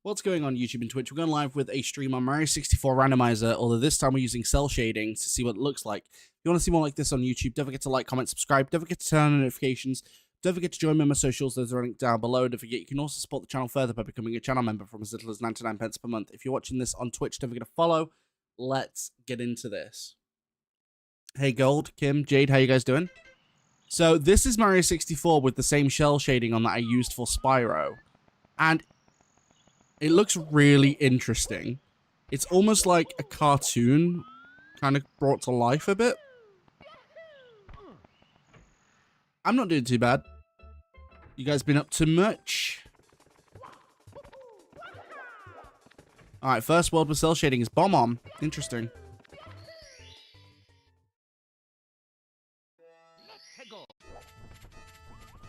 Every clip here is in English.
What's going on YouTube and Twitch? We're going live with a stream on Mario 64 Randomizer, although this time we're using cel shading to see what it looks like. If you want to see more like this on YouTube, don't forget to like, comment, subscribe. Don't forget to turn on notifications. Don't forget to join me on my socials. Those are linked down below. Don't forget you can also support the channel further by becoming a channel member from as little as 99 pence per month. If you're watching this on Twitch, don't forget to follow. Let's get into this. Hey Gold, Kim, Jade, how you guys doing? So this is Mario 64 with the same shell shading on that I used for Spyro. And it looks really interesting. It's almost like a cartoon, kind of brought to life a bit. I'm not doing too bad. You guys been up to much? Alright, first world with cel shading is Bomb On. Interesting.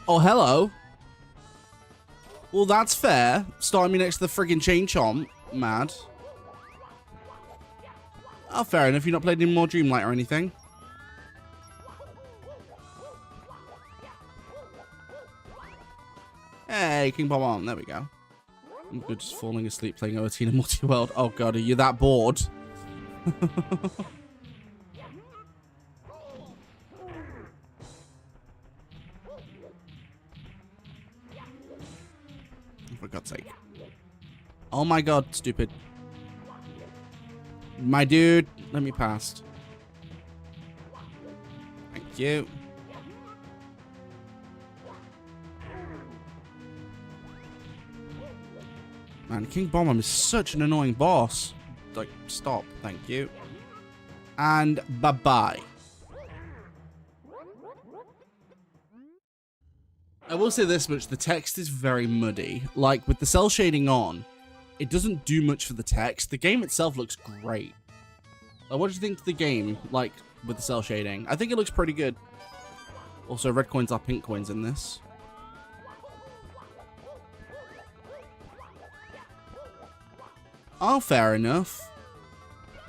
Oh, hello. Well, that's fair. Starting me next to the friggin' Chain Chomp. Mad. Oh, fair enough. You've not played any more Dreamlight or anything. Hey, King Bomb On. There we go. I'm good just falling asleep playing OT in a multi-world. Oh, God. Are you that bored? For God's sake. Oh my God, stupid. My dude, let me pass. Thank you. Man, King Bomb is such an annoying boss. Like, stop. Thank you. And bye-bye. I will say this much, the text is very muddy. Like, with the cel shading on, it doesn't do much for the text. The game itself looks great. Like, what do you think of the game, like, with the cel shading? I think it looks pretty good. Also, red coins are pink coins in this. Oh, fair enough.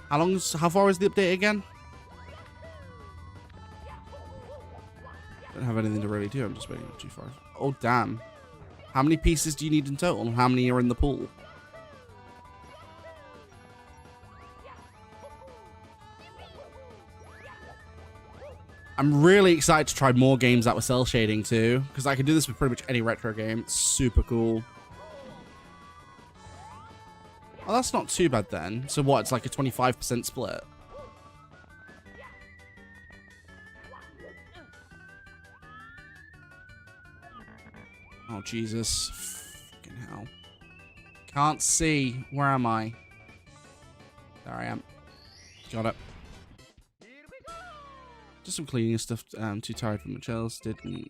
How far is the update again? Don't have anything to really do. I'm just waiting for 2 far. Oh, damn. How many pieces do you need in total? How many are in the pool? I'm really excited to try more games out with cel shading too, because I can do this with pretty much any retro game. It's super cool. Oh, that's not too bad then. So what? It's like a 25% split. Oh, Jesus. Fucking hell. Can't see. Where am I? There I am. Got it. Just some cleaning stuff. Too tired for much else. Didn't.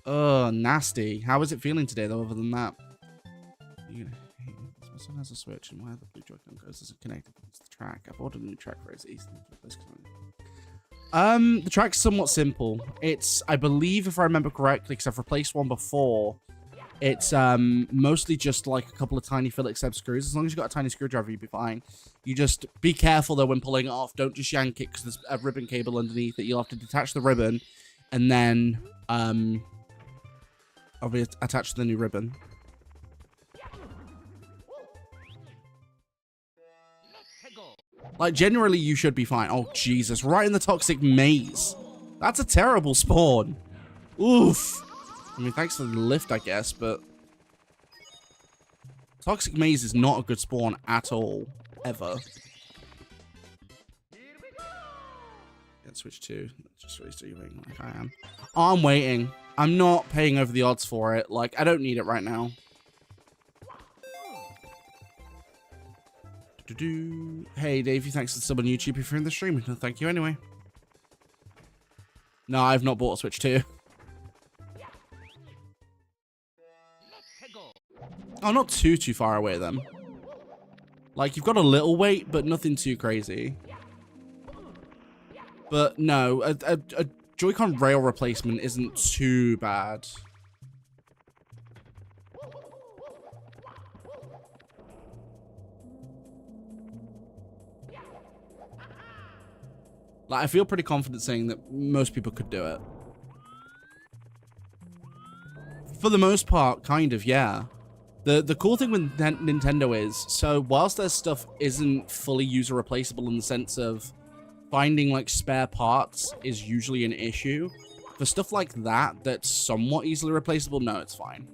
Oh, nasty. How is it feeling today, though, other than that? My son has a Switch, and where the blue Joy-Con goes isn't connected to the track. I've ordered a new track for it. The track's somewhat simple. It's, I believe, if I remember correctly, because I've replaced one before, it's mostly just like a couple of tiny Phillips head screws. As long as you've got a tiny screwdriver, you'll be fine. You just be careful, though, when pulling it off. Don't just yank it, because there's a ribbon cable underneath it. You'll have to detach the ribbon, and then obviously attach the new ribbon. Like, generally, you should be fine. Oh, Jesus. Right in the toxic maze. That's a terrible spawn. Oof. I mean, thanks for the lift, I guess, but... Toxic maze is not a good spawn at all. Ever. Get switch to. Just restarting like I am. Oh, I'm waiting. I'm not paying over the odds for it. Like, I don't need it right now. Hey, Davey, thanks for the sub on YouTube if you're in the stream. No, thank you anyway. No, I've not bought a Switch 2. Oh, not too far away then. Like, you've got a little wait, but nothing too crazy. But no, a Joy-Con rail replacement isn't too bad. Like, I feel pretty confident saying that most people could do it. For the most part, kind of, yeah. The cool thing with Nintendo is, so whilst their stuff isn't fully user replaceable in the sense of finding like spare parts is usually an issue, for stuff like that that's somewhat easily replaceable, no, it's fine.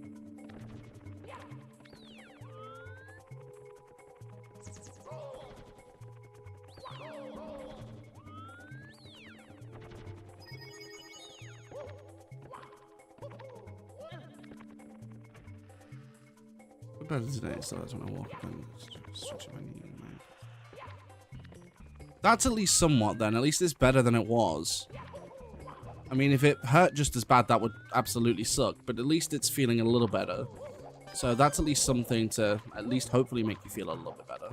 Better today, so that's when I walk up and switch my knee. That's at least somewhat then. At least it's better than it was. I mean, if it hurt just as bad, that would absolutely suck. But at least it's feeling a little better. So that's at least something to at least hopefully make you feel a little bit better.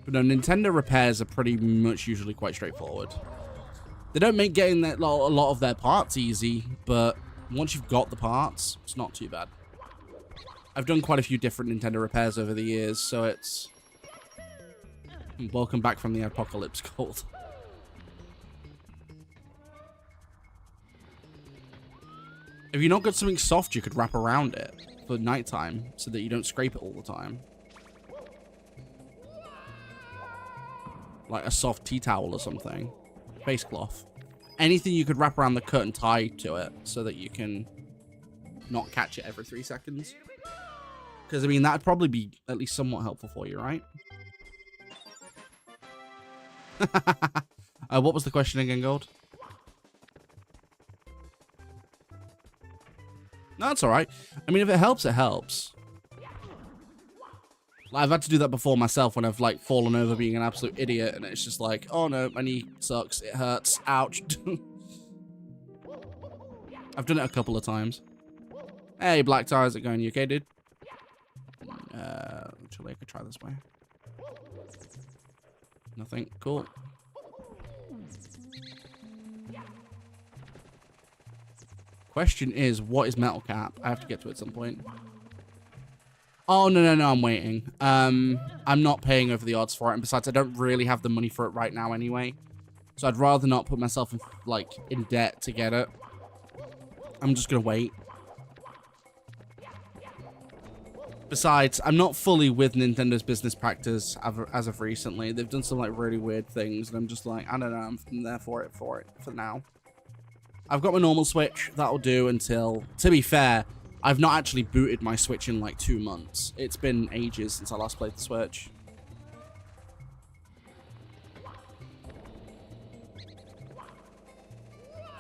But no, Nintendo repairs are pretty much usually quite straightforward. They don't make getting that a lot of their parts easy, but once you've got the parts, it's not too bad. I've done quite a few different Nintendo repairs over the years, so it's... Welcome back from the apocalypse, Cold. If you've not got something soft, you could wrap around it for nighttime so that you don't scrape it all the time. Like a soft tea towel or something. Face cloth. Anything you could wrap around the cut and tie to it so that you can not catch it every 3 seconds. Because, I mean, that'd probably be at least somewhat helpful for you, right? What was the question again, Gold? No, that's alright. I mean, if it helps, it helps. I've had to do that before myself when I've, like, fallen over being an absolute idiot, and it's just like, oh no, my knee sucks, it hurts, ouch. I've done it a couple of times. Hey, Black Tie, how's it going? You okay, dude? Actually, I could try this way. Nothing. Cool. Question is, what is Metal Cap? I have to get to it at some point. Oh, no, I'm waiting. I'm not paying over the odds for it, and besides, I don't really have the money for it right now anyway. So I'd rather not put myself in, like, in debt to get it. I'm just gonna wait. Besides, I'm not fully with Nintendo's business practice as of recently. They've done some, like, really weird things, and I'm just like, I don't know, I'm there for it for now. I've got my normal Switch. That'll do until, to be fair, I've not actually booted my Switch in like 2 months. It's been ages since I last played the Switch.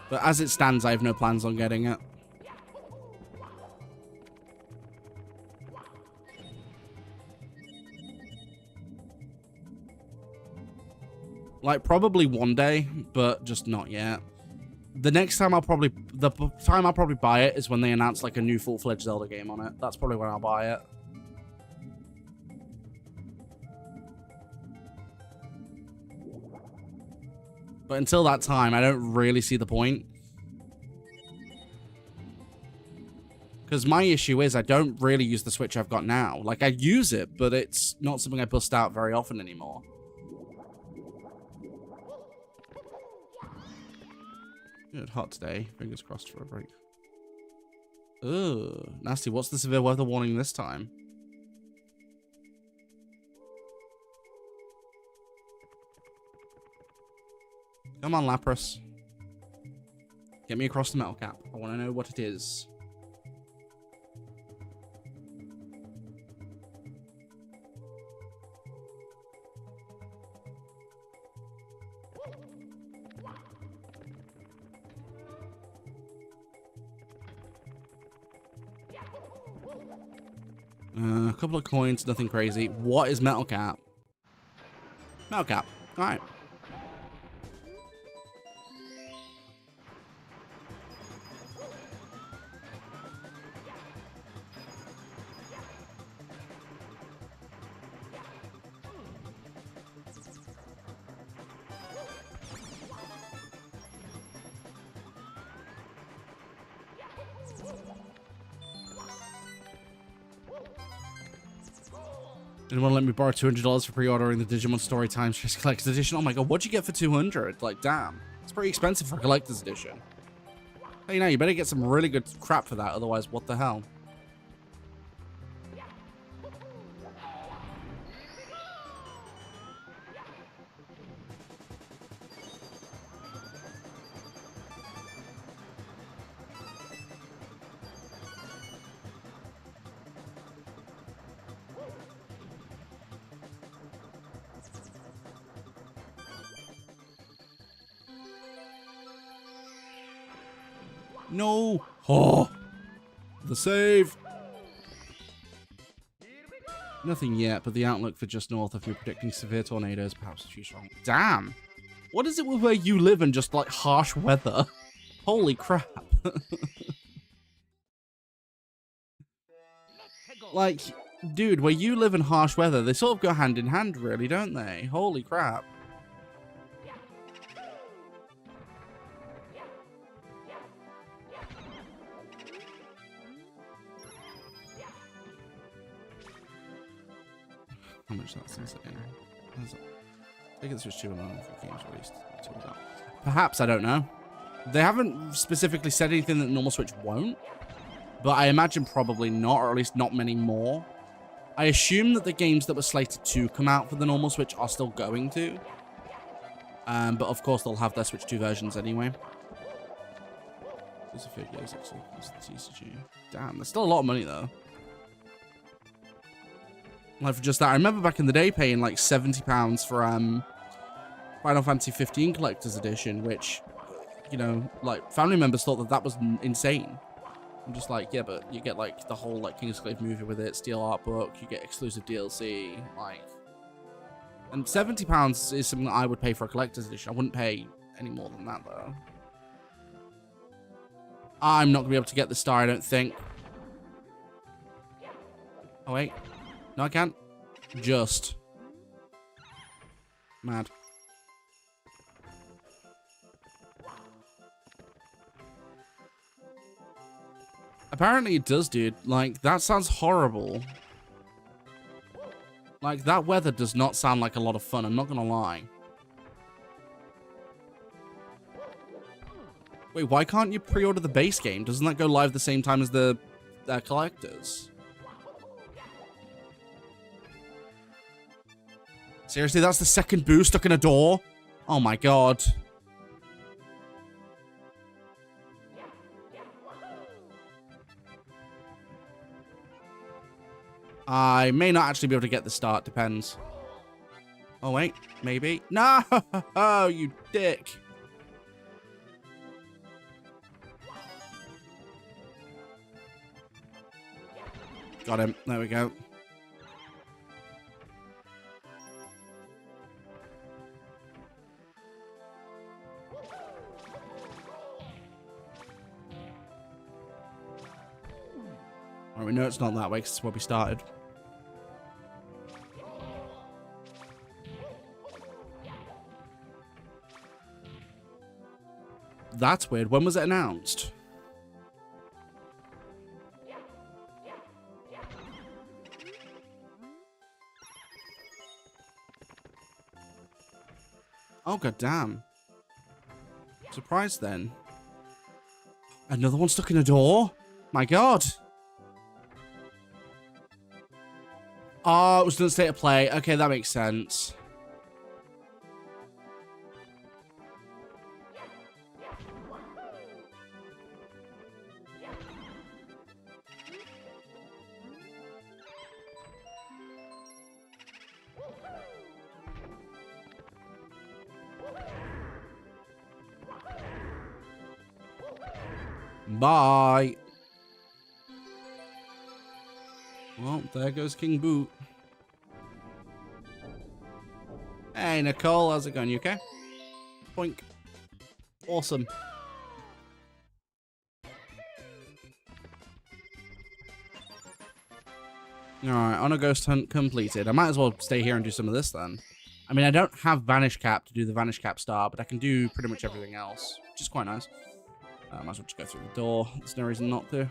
But as it stands, I have no plans on getting it. Like, probably one day, but just not yet. The time I'll probably buy it is when they announce like a new full-fledged Zelda game on it. That's probably when I'll buy it. But until that time, I don't really see the point. Because my issue is I don't really use the Switch I've got now. Like, I use it, but it's not something I bust out very often anymore. Good, hot today. Fingers crossed for a break. Ugh, nasty. What's the severe weather warning this time? Come on, Lapras. Get me across the Metal Cap. I want to know what it is. A couple of coins, nothing crazy. What is Metal Cap? Metal Cap. All right. Didn't want to let me borrow $200 for pre-ordering the Digimon Storytime Stress Collector's Edition. Oh my god, what'd you get for 200? Like, damn. It's pretty expensive for a Collector's Edition. Hey, you better get some really good crap for that, otherwise, what the hell? No! Oh! The save! Nothing yet, but the outlook for just north of you predicting severe tornadoes, perhaps a few strong. Damn! What is it with where you live and just, like, harsh weather? Holy crap. Like, dude, where you live in harsh weather, they sort of go hand in hand, really, don't they? Holy crap. How much that's insane. I think it's just 2 alone for games released. Perhaps, I don't know. They haven't specifically said anything that the normal Switch won't, but I imagine probably not, or at least not many more. I assume that the games that were slated to come out for the normal Switch are still going to. But of course they'll have their Switch 2 versions anyway. These are figures, actually. Damn, that's still a lot of money though. Like for just that, I remember back in the day paying like £70 for Final Fantasy 15 Collector's Edition, which, you know, like family members thought that that was insane. I'm just like, yeah, but you get like the whole like Kingsglaive movie with it, Steel Art Book, you get exclusive DLC, like, and £70 is something that I would pay for a Collector's Edition. I wouldn't pay any more than that though. I'm not gonna be able to get the star, I don't think. Oh wait. No, I can't. Just. Mad. Apparently it does, dude. Like, that sounds horrible. Like, that weather does not sound like a lot of fun, I'm not gonna lie. Wait, why can't you pre-order the base game? Doesn't that go live the same time as the collectors? Seriously, that's the second boo stuck in a door? Oh my god. I may not actually be able to get the start, depends. Oh wait, maybe. No! Oh, you dick. Got him. There we go. Well, we know it's not that way because it's where we started. That's weird. When was it announced? Oh, god damn. Surprised then. Another one stuck in a door? My god. Oh, it was done state of play. Okay, that makes sense. Bye. Well, there goes King Boot. Hey, Nicole, how's it going? You okay? Boink. Awesome. Alright, on a ghost hunt completed. I might as well stay here and do some of this then. I mean, I don't have Vanish Cap to do the Vanish Cap star, but I can do pretty much everything else, which is quite nice. Might as well just go through the door. There's no reason not to.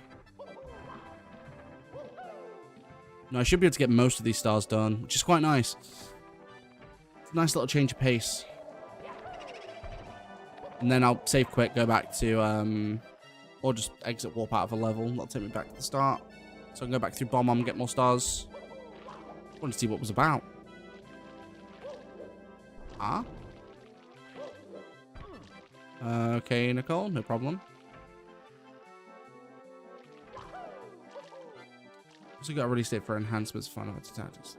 No, I should be able to get most of these stars done, which is quite nice. It's a nice little change of pace. And then I'll save quick, go back to, or just exit warp out of a level. That'll take me back to the start. So I can go back through Bomb and get more stars. I wanted to see what it was about. Ah? Okay, Nicole, no problem. Also got a release date for enhancements for Final Fantasy Tactics.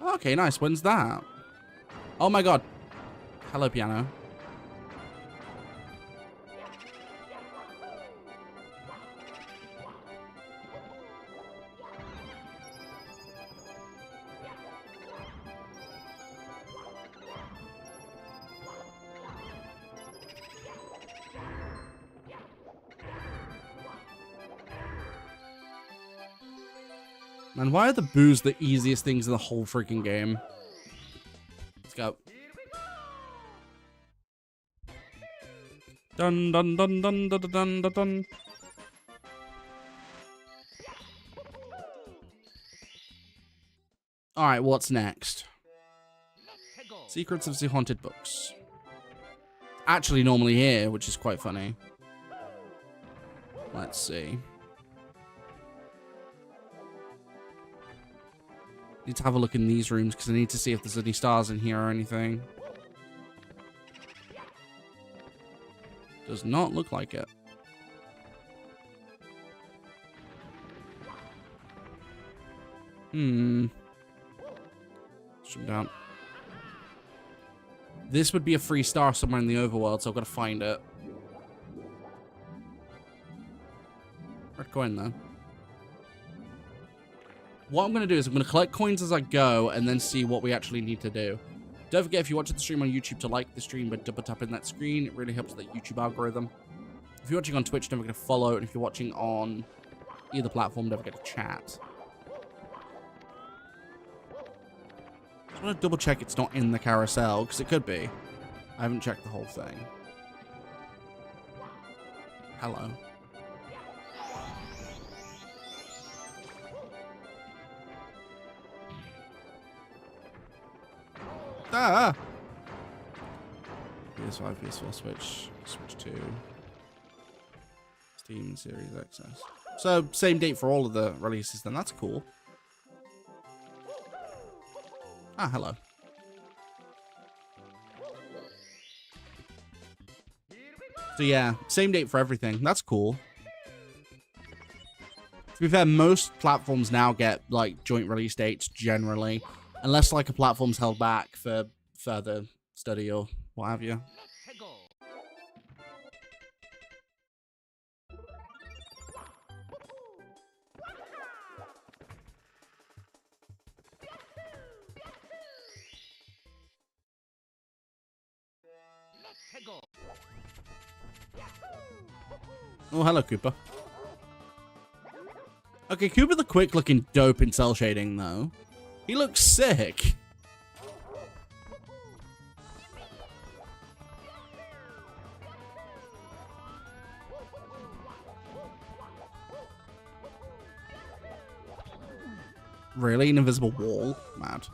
Okay, nice. When's that? Oh my god. Hello, piano. Man, why are the boos the easiest things in the whole freaking game? Let's go. Dun dun dun dun dun dun dun dun. Alright, what's next? Secrets of the Haunted Books. Actually normally here, which is quite funny. Let's see. Need to have a look in these rooms because I need to see if there's any stars in here or anything. Does not look like it. Shoot down. This would be a free star somewhere in the overworld, so I've got to find it. Red coin though. What I'm going to do is I'm going to collect coins as I go and then see what we actually need to do. Don't forget, if you're watching the stream on YouTube, to like the stream by double tapping that screen. It really helps the YouTube algorithm. If you're watching on Twitch, don't forget to follow. And if you're watching on either platform, don't forget to chat. I just want to double check it's not in the carousel, because it could be. I haven't checked the whole thing. Hello. Ah! PS5, PS4, Switch 2. Steam Series Access. So, same date for all of the releases then. That's cool. Ah, hello. So yeah, same date for everything. That's cool. To be fair, most platforms now get, like, joint release dates, generally. Unless, like, a platform's held back for further study or what have you. Oh, hello, Cooper. Okay, Cooper the Quick looking dope in cel shading, though. He looks sick. Really? An invisible wall? Mad.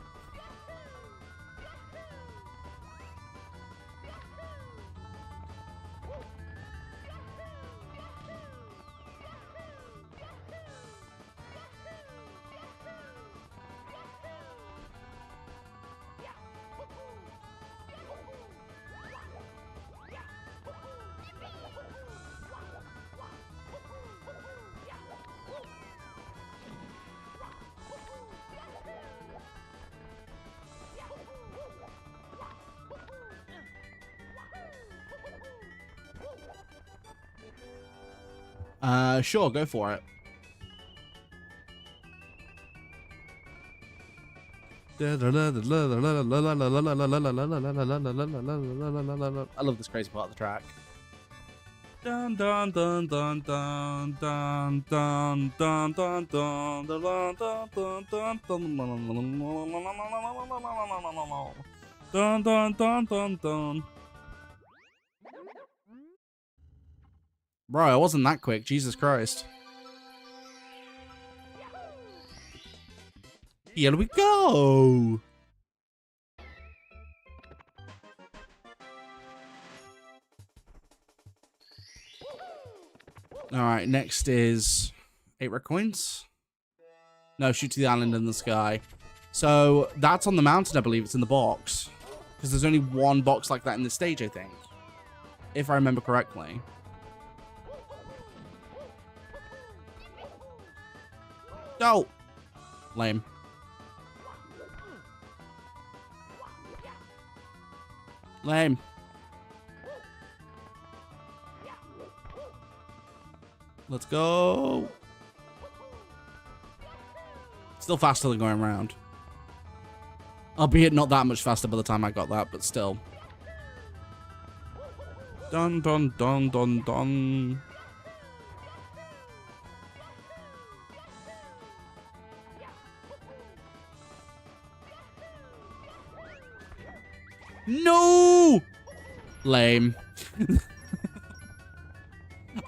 Sure, go for it. I love this crazy part of the track. Dun dun dun dun dun dun dun dun dun dun dun dun dun dun dun. Bro, I wasn't that quick. Jesus Christ. Here we go. All right, next is 8 red coins. No, shoot to the island in the sky. So that's on the mountain, I believe. It's in the box. Because there's only one box like that in this stage, I think. If I remember correctly. Go! Lame. Lame. Let's go. Still faster than going around. Albeit not that much faster by the time I got that, but still. Dun dun dun dun dun. No! Lame.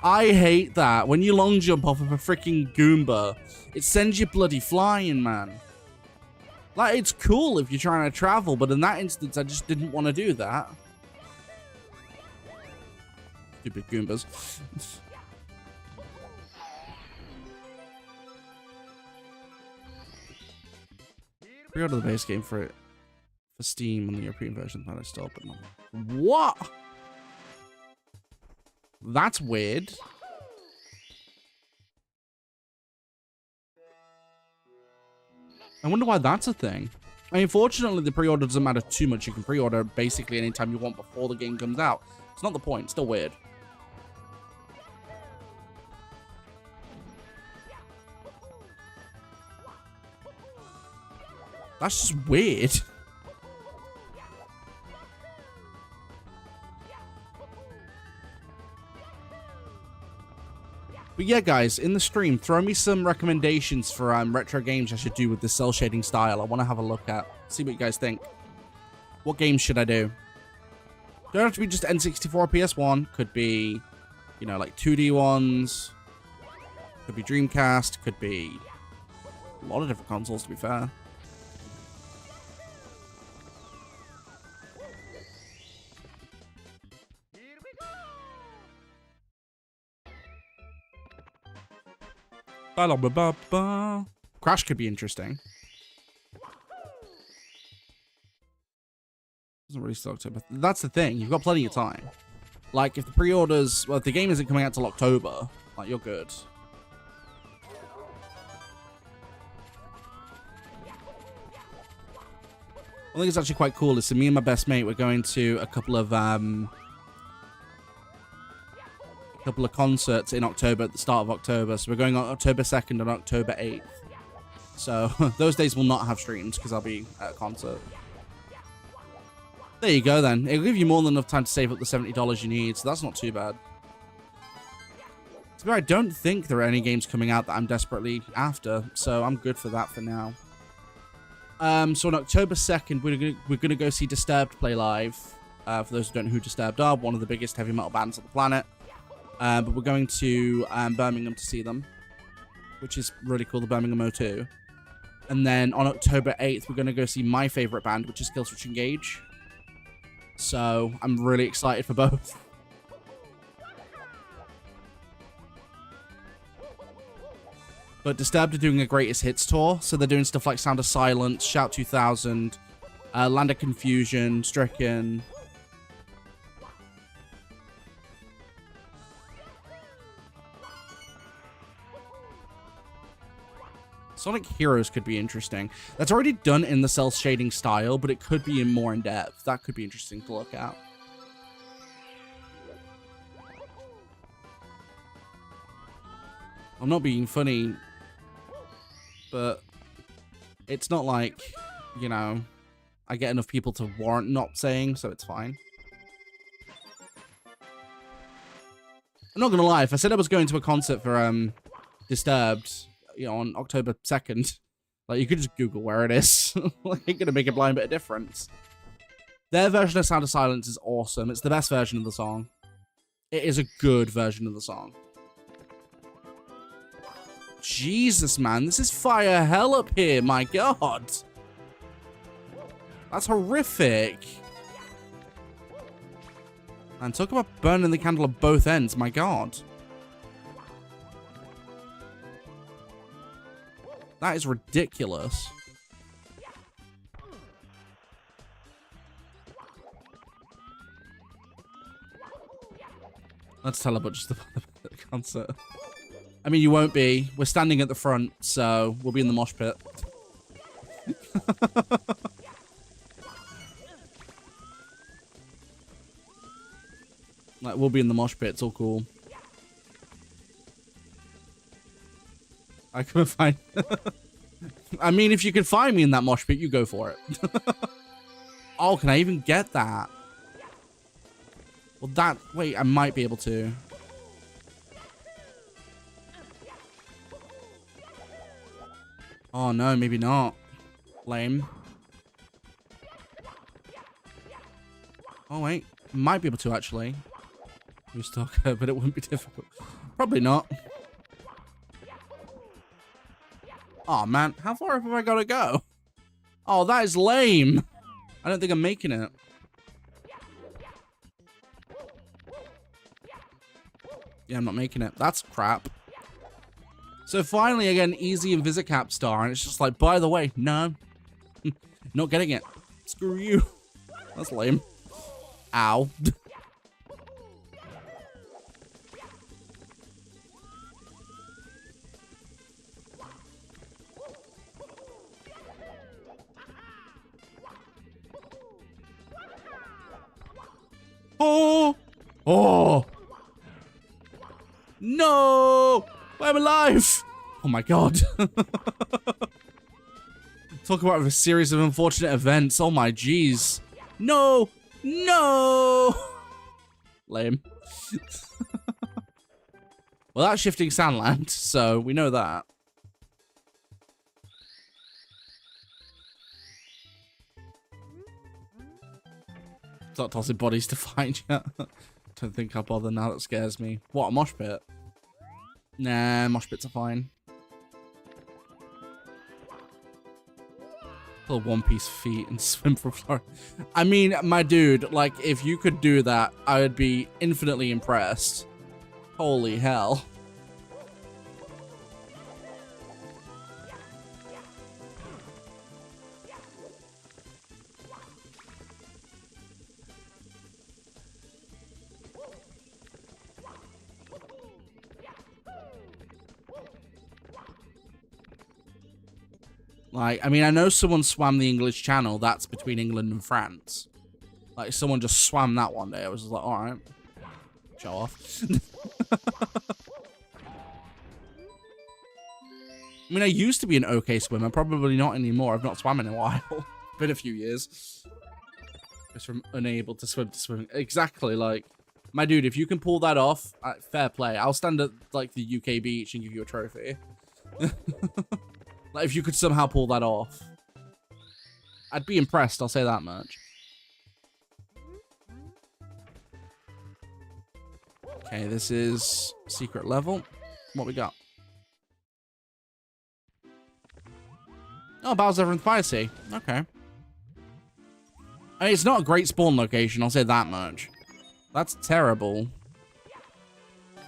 I hate that. When you long jump off of a freaking Goomba, it sends you bloody flying, man. Like, it's cool if you're trying to travel, but in that instance, I just didn't want to do that. Stupid Goombas. Pre-order the base game for Steam on the European version, but I still but not. What? That's weird. I wonder why that's a thing. I mean, fortunately, the pre-order doesn't matter too much. You can pre-order basically anytime you want before the game comes out. It's not the point. It's still weird. That's just weird. But yeah, guys, in the stream, throw me some recommendations for retro games I should do with the cell shading style. I want to have a look at, see what you guys think. What games should I do? Don't have to be just N64 or PS1. Could be, you know, like 2D ones. Could be Dreamcast. Could be a lot of different consoles, to be fair. Crash could be interesting. Doesn't really start October. That's the thing. You've got plenty of time. Like, if the pre-orders... Well, if the game isn't coming out till October, like, you're good. I think it's actually quite cool. Is me and my best mate, we're going to a couple of concerts in October, at the start of October. So we're going on October 2nd and October 8th. So those days will not have streams because I'll be at a concert. There you go then. It'll give you more than enough time to save up the $70 you need, so that's not too bad. To be fair, I don't think there are any games coming out that I'm desperately after, so I'm good for that for now. So on October 2nd, we're gonna go see Disturbed play live. For those who don't know who Disturbed are, one of the biggest heavy metal bands on the planet. But we're going to Birmingham to see them, which is really cool, the Birmingham O2. And then on October 8th, we're going to go see my favorite band, which is Killswitch Engage. So I'm really excited for both. But Disturbed are doing a greatest hits tour, so they're doing stuff like Sound of Silence, Shout 2000, Land of Confusion, Stricken. Sonic Heroes could be interesting. That's already done in the cell shading style, but it could be in more in depth. That could be interesting to look at. I'm not being funny, but it's not like, you know, I get enough people to warrant not saying, so it's fine. I'm not gonna lie, if I said I was going to a concert for Disturbed, you know, on October 2nd, like, you could just Google where it is. Like, it's gonna make a blind bit of difference. Their version of Sound of Silence is awesome. It's the best version of the song. It is a good version of the song. Jesus, man. This is fire hell up here. My God. That's horrific. And talk about burning the candle at both ends. My God. That is ridiculous. Let's teleport just the concert. I mean, you won't be. We're standing at the front, so we'll be in the mosh pit. Like, we'll be in the mosh pit. It's all cool. I couldn't find... I mean, if you could find me in that mosh pit, you go for it. Oh, can I even get that? Well, that... Wait, I might be able to. Oh, no, maybe not. Lame. Oh, wait. Might be able to, actually. Stalker, but it wouldn't be difficult. Probably not. Oh, man. How far have I got to go? Oh, that is lame. I don't think I'm making it. Yeah, I'm not making it. That's crap. So finally, I get an easy Invisicap star, and it's just like, by the way, no. Not getting it. Screw you. That's lame. Ow. Oh! Oh! No! I'm alive! Oh my God. Talk about a series of unfortunate events. Oh my jeez. No! No! Lame. Well, that's shifting Sandland, so we know that. Start tossing bodies to find you. Don't think I'll bother now. That scares me. What, a mosh pit? Nah, mosh pits are fine. Little one-piece feet and swim for floor. I mean, my dude, like, if you could do that, I would be infinitely impressed. Holy hell. Like, I mean, I know someone swam the English Channel. That's between England and France. Like, someone just swam that one day. I was just like, all right. Show off. I mean, I used to be an okay swimmer. Probably not anymore. I've not swam in a while. It's been a few years. Just from unable to swim. Exactly, like, my dude, if you can pull that off, fair play. I'll stand at, like, the UK beach and give you a trophy. Like, if you could somehow pull that off. I'd be impressed, I'll say that much. Okay, this is secret level. What we got? Oh, Bowser and Fire Sea. Okay. I mean, it's not a great spawn location, I'll say that much. That's terrible. Are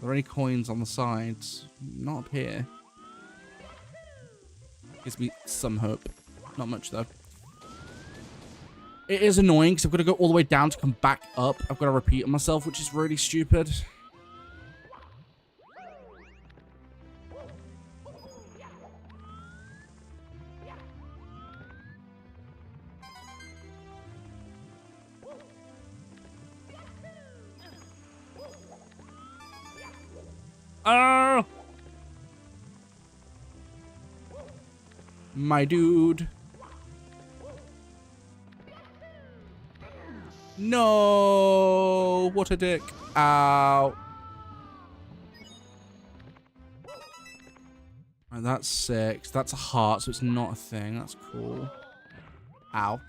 there any coins on the sides? Not up here. Gives me some hope. Not much, though. It is annoying, because I've got to go all the way down to come back up. I've got to repeat myself, which is really stupid. Oh! My dude. No! What a dick. Ow. Oh, that's 6. That's a heart, so it's not a thing. That's cool. Ow.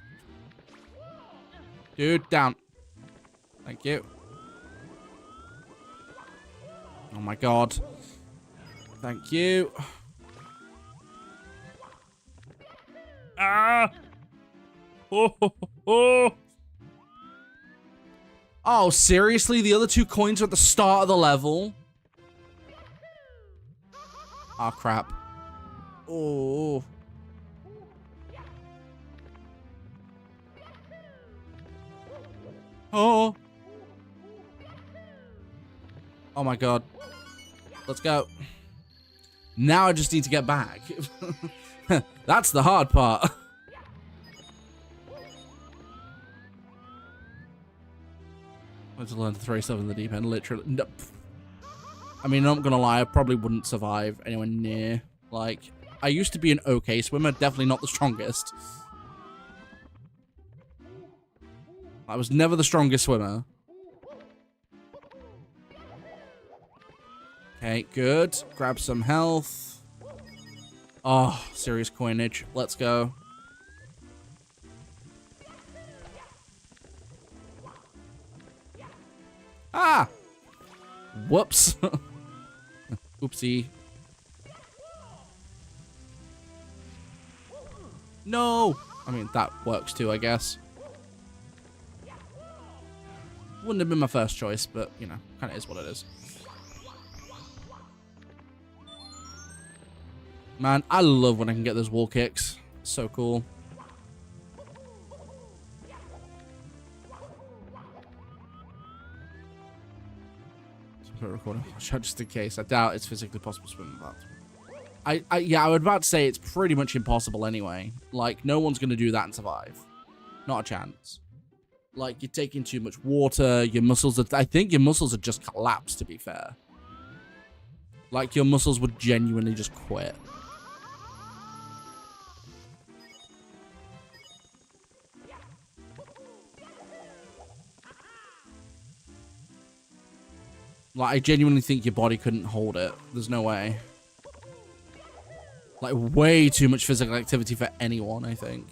Dude, down. Thank you. Oh my God. Thank you. Ah! Oh, oh, oh. Oh, seriously? The other 2 coins are at the start of the level? Oh, crap. Oh. Oh. Oh my god. Let's go. Now I just need to get back. That's the hard part. I had to learn to throw stuff in the deep end, literally. No. I mean, I'm not gonna lie, I probably wouldn't survive anywhere near. Like, I used to be an okay swimmer, definitely not the strongest. I was never the strongest swimmer. Okay, good. Grab some health. Oh, serious coinage. Let's go. Ah! Whoops. Oopsie. No! I mean, that works too, I guess. Wouldn't have been my first choice, but, you know, kind of is what it is. Man, I love when I can get those wall kicks. So cool. Recording. Just in case. I doubt it's physically possible to swim with that. Yeah, I would about to say it's pretty much impossible anyway. Like, no one's going to do that and survive. Not a chance. Like, you're taking too much water, your muscles are... I think your muscles would just collapse, to be fair. Like, your muscles would genuinely just quit. Like, I genuinely think your body couldn't hold it. There's no way. Like, way too much physical activity for anyone, I think.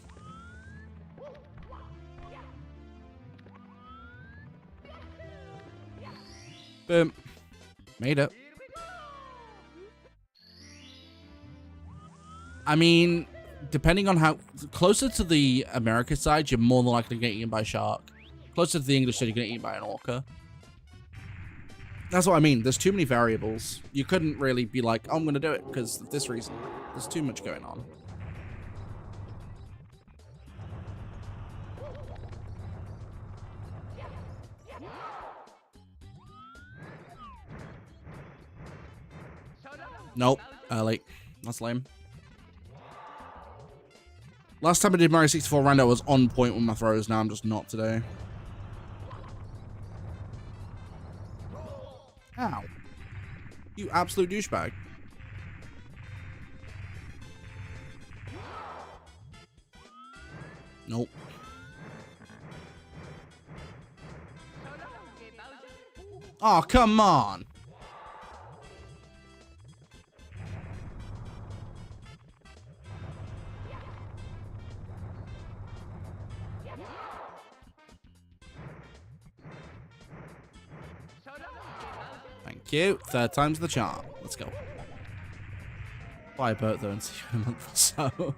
Boom. Made it. I mean, depending on how... Closer to the America side, you're more than likely to get eaten by a shark. Closer to the English side, you're going to get eaten by an orca. That's what I mean. There's too many variables. You couldn't really be like, oh, I'm going to do it because of this reason. There's too much going on. Nope. Early. That's lame. Last time I did Mario 64 Rando, I was on point with my throws. Now I'm just not today. Ow. You absolute douchebag. Nope. Oh, come on. Thank you. 3rd time's the charm. Let's go. Buy a boat though and see you in a month or so.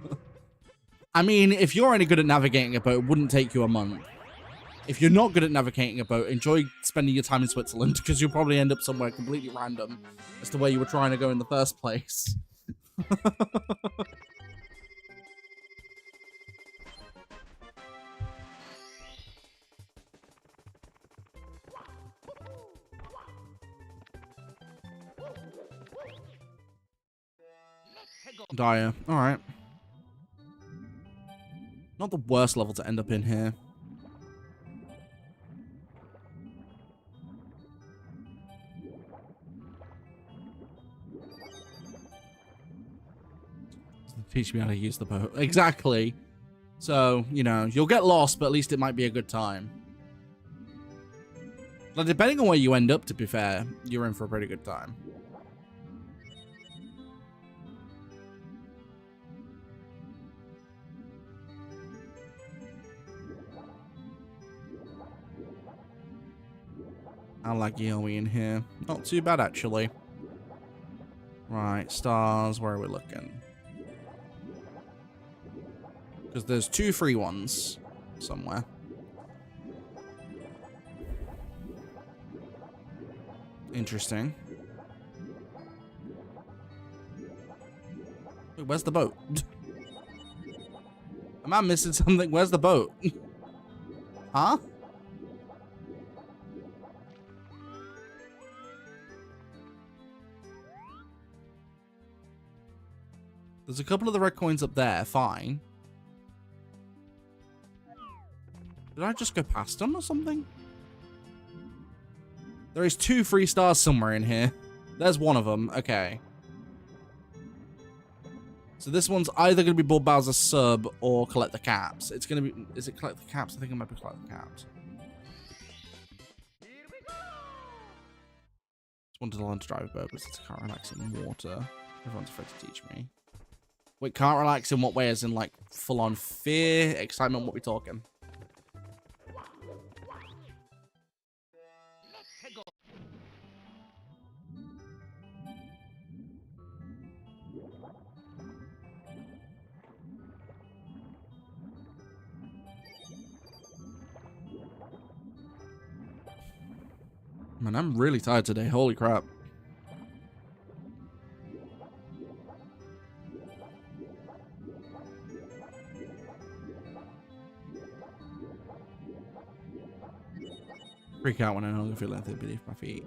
I mean, if you're only good at navigating a boat, it wouldn't take you a month. If you're not good at navigating a boat, enjoy spending your time in Switzerland because you'll probably end up somewhere completely random as to where you were trying to go in the first place. Dire. Alright. Not the worst level to end up in here. Teach me how to use the boat. Exactly. So, you know, you'll get lost, but at least it might be a good time. Like, depending on where you end up, to be fair, you're in for a pretty good time. How laggy are we in here? Not too bad, actually. Right, stars, where are we looking? Because there's 2 free ones somewhere. Interesting. Wait, where's the boat? Am I missing something? Where's the boat? Huh? There's a couple of the red coins up there, fine. Did I just go past them or something? There is 2 free stars somewhere in here. There's one of them, okay. So this one's either going to be Bob Bowser's sub or collect the caps. It's going to be... Is it collect the caps? I think it might be collect the caps. Just wanted to learn to drive a boat, but it's can't relax in water. Everyone's afraid to teach me. Wait, can't relax in what way? As in, like, full-on fear, excitement, what we talking? Man, I'm really tired today. Holy crap. Freak out when I no longer feel anything beneath my feet.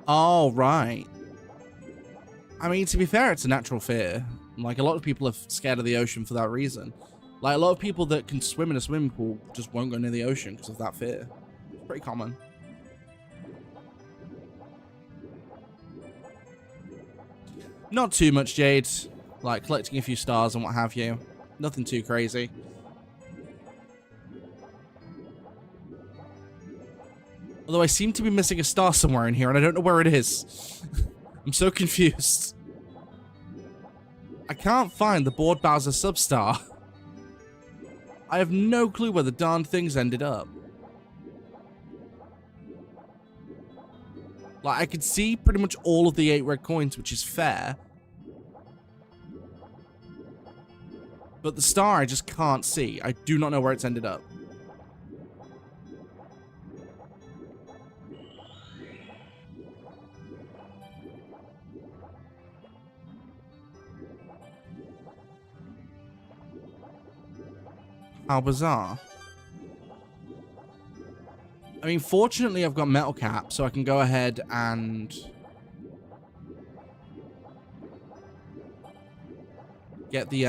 Oh, right. I mean, to be fair, it's a natural fear. Like, a lot of people are scared of the ocean for that reason. Like, a lot of people that can swim in a swimming pool just won't go near the ocean because of that fear. It's pretty common. Not too much, Jade. Like, collecting a few stars and what have you. Nothing too crazy. Although I seem to be missing a star somewhere in here, and I don't know where it is. I'm so confused. I can't find the Board Bowser substar. I have no clue where the darn things ended up. Like, I could see pretty much all of the 8 red coins, which is fair. But the star I just can't see. I do not know where it's ended up. How bizarre. I mean, fortunately, I've got metal cap, so I can go ahead and get the,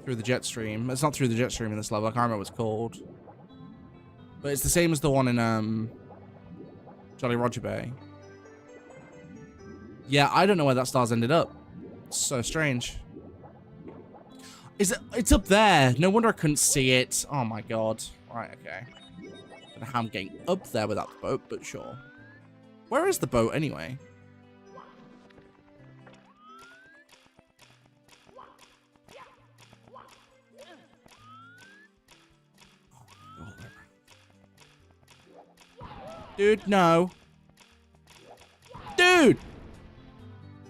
through the jet stream. It's not through the jet stream in this level. I can't remember what it's called. But it's the same as the one in, Jolly Roger Bay. Yeah, I don't know where that star's ended up. It's so strange. Is it? It's up there. No wonder I couldn't see it. Oh my god. Right, okay. I don't know how I'm getting up there without the boat, but sure. Where is the boat anyway? Dude, no. Dude!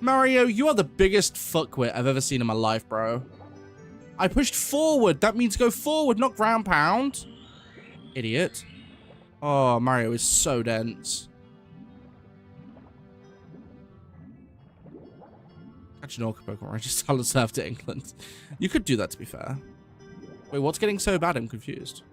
Mario, you are the biggest fuckwit I've ever seen in my life, bro. I pushed forward. That means go forward, not ground pound. Idiot. Oh, Mario is so dense. Catch an orca Pokemon, just tell us to to England. You could do that, to be fair. Wait, what's getting so bad? I'm confused.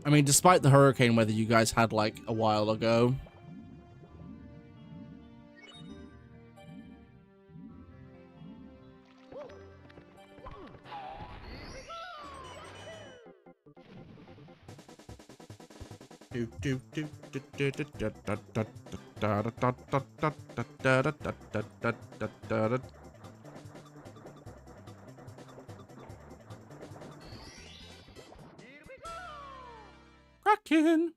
I mean, despite the hurricane weather you guys had, like, a while ago. Kraken.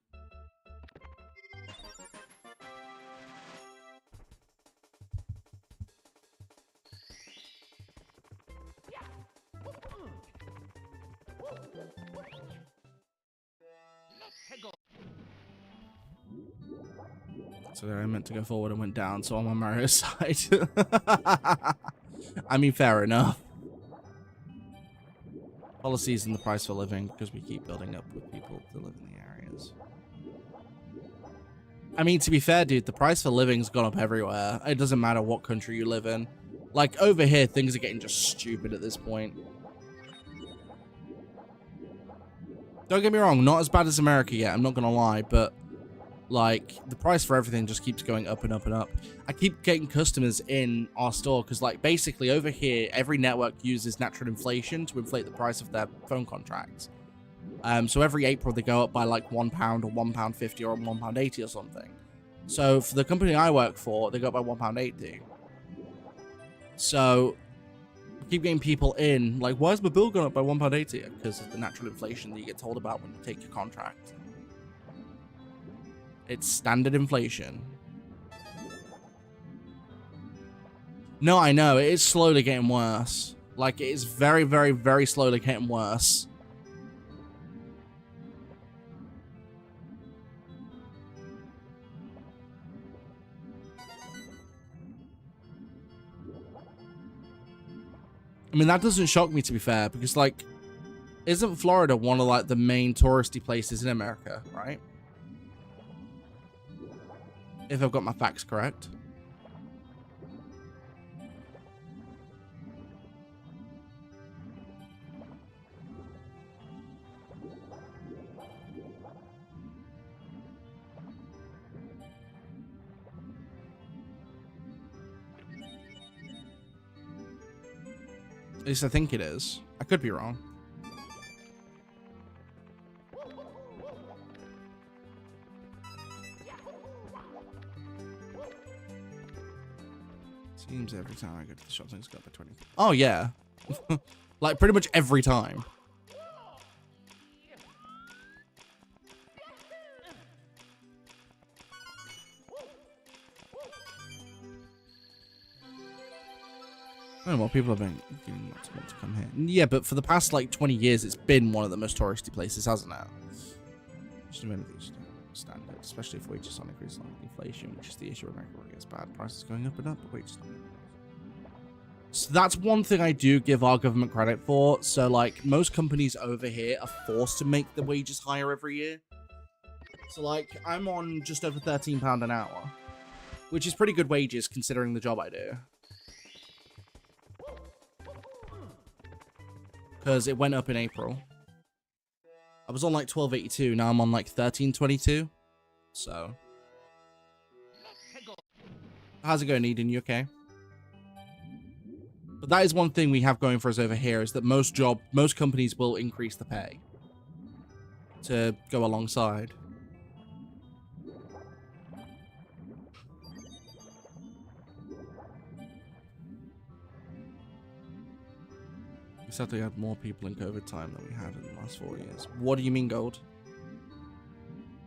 So I meant to go forward and went down, so I'm on Mario's side. I mean, fair enough. Policies and the price for living, because we keep building up with people to live in the areas. I mean, to be fair, dude, the price for living's gone up everywhere. It doesn't matter what country you live in. Like, over here, things are getting just stupid at this point. Don't get me wrong, not as bad as America yet, I'm not gonna lie, but like, the price for everything just keeps going up and up and up. I keep getting customers in our store because, like, basically over here, every network uses natural inflation to inflate the price of their phone contracts. So every April they go up by like £1 or £1.50 or £1.80 or something. So for the company I work for, they go up by £1.80. So I keep getting people in, like, why is my bill going up by £1.80? Because of the natural inflation that you get told about when you take your contract. It's standard inflation. No, I know. It is slowly getting worse. Like, it is very, very, very slowly getting worse. I mean, that doesn't shock me, to be fair, because, like, isn't Florida one of, like, the main touristy places in America, right? If I've got my facts correct. At least I think it is. I could be wrong. Seems every time I go to the shop, things go up by 20. Oh, yeah. Like, pretty much every time. I don't know what people have been getting not to want to come here. Yeah, but for the past, like, 20 years, it's been one of the most touristy places, hasn't it? Just standard, especially if wages on increase like inflation, which is the issue America really gets bad. Prices going up and up, but wages not. So that's one thing I do give our government credit for. So, like, most companies over here are forced to make the wages higher every year. So, like, I'm on just over £13 an hour, which is pretty good wages considering the job I do. Because it went up in April. I was on like 12.82, now I'm on like 13.22. So. How's it going, Eden? You okay? But that is one thing we have going for us over here, is that most companies will increase the pay to go alongside. We sadly had more people in COVID time than we had in the last 4 years. What do you mean, Gold?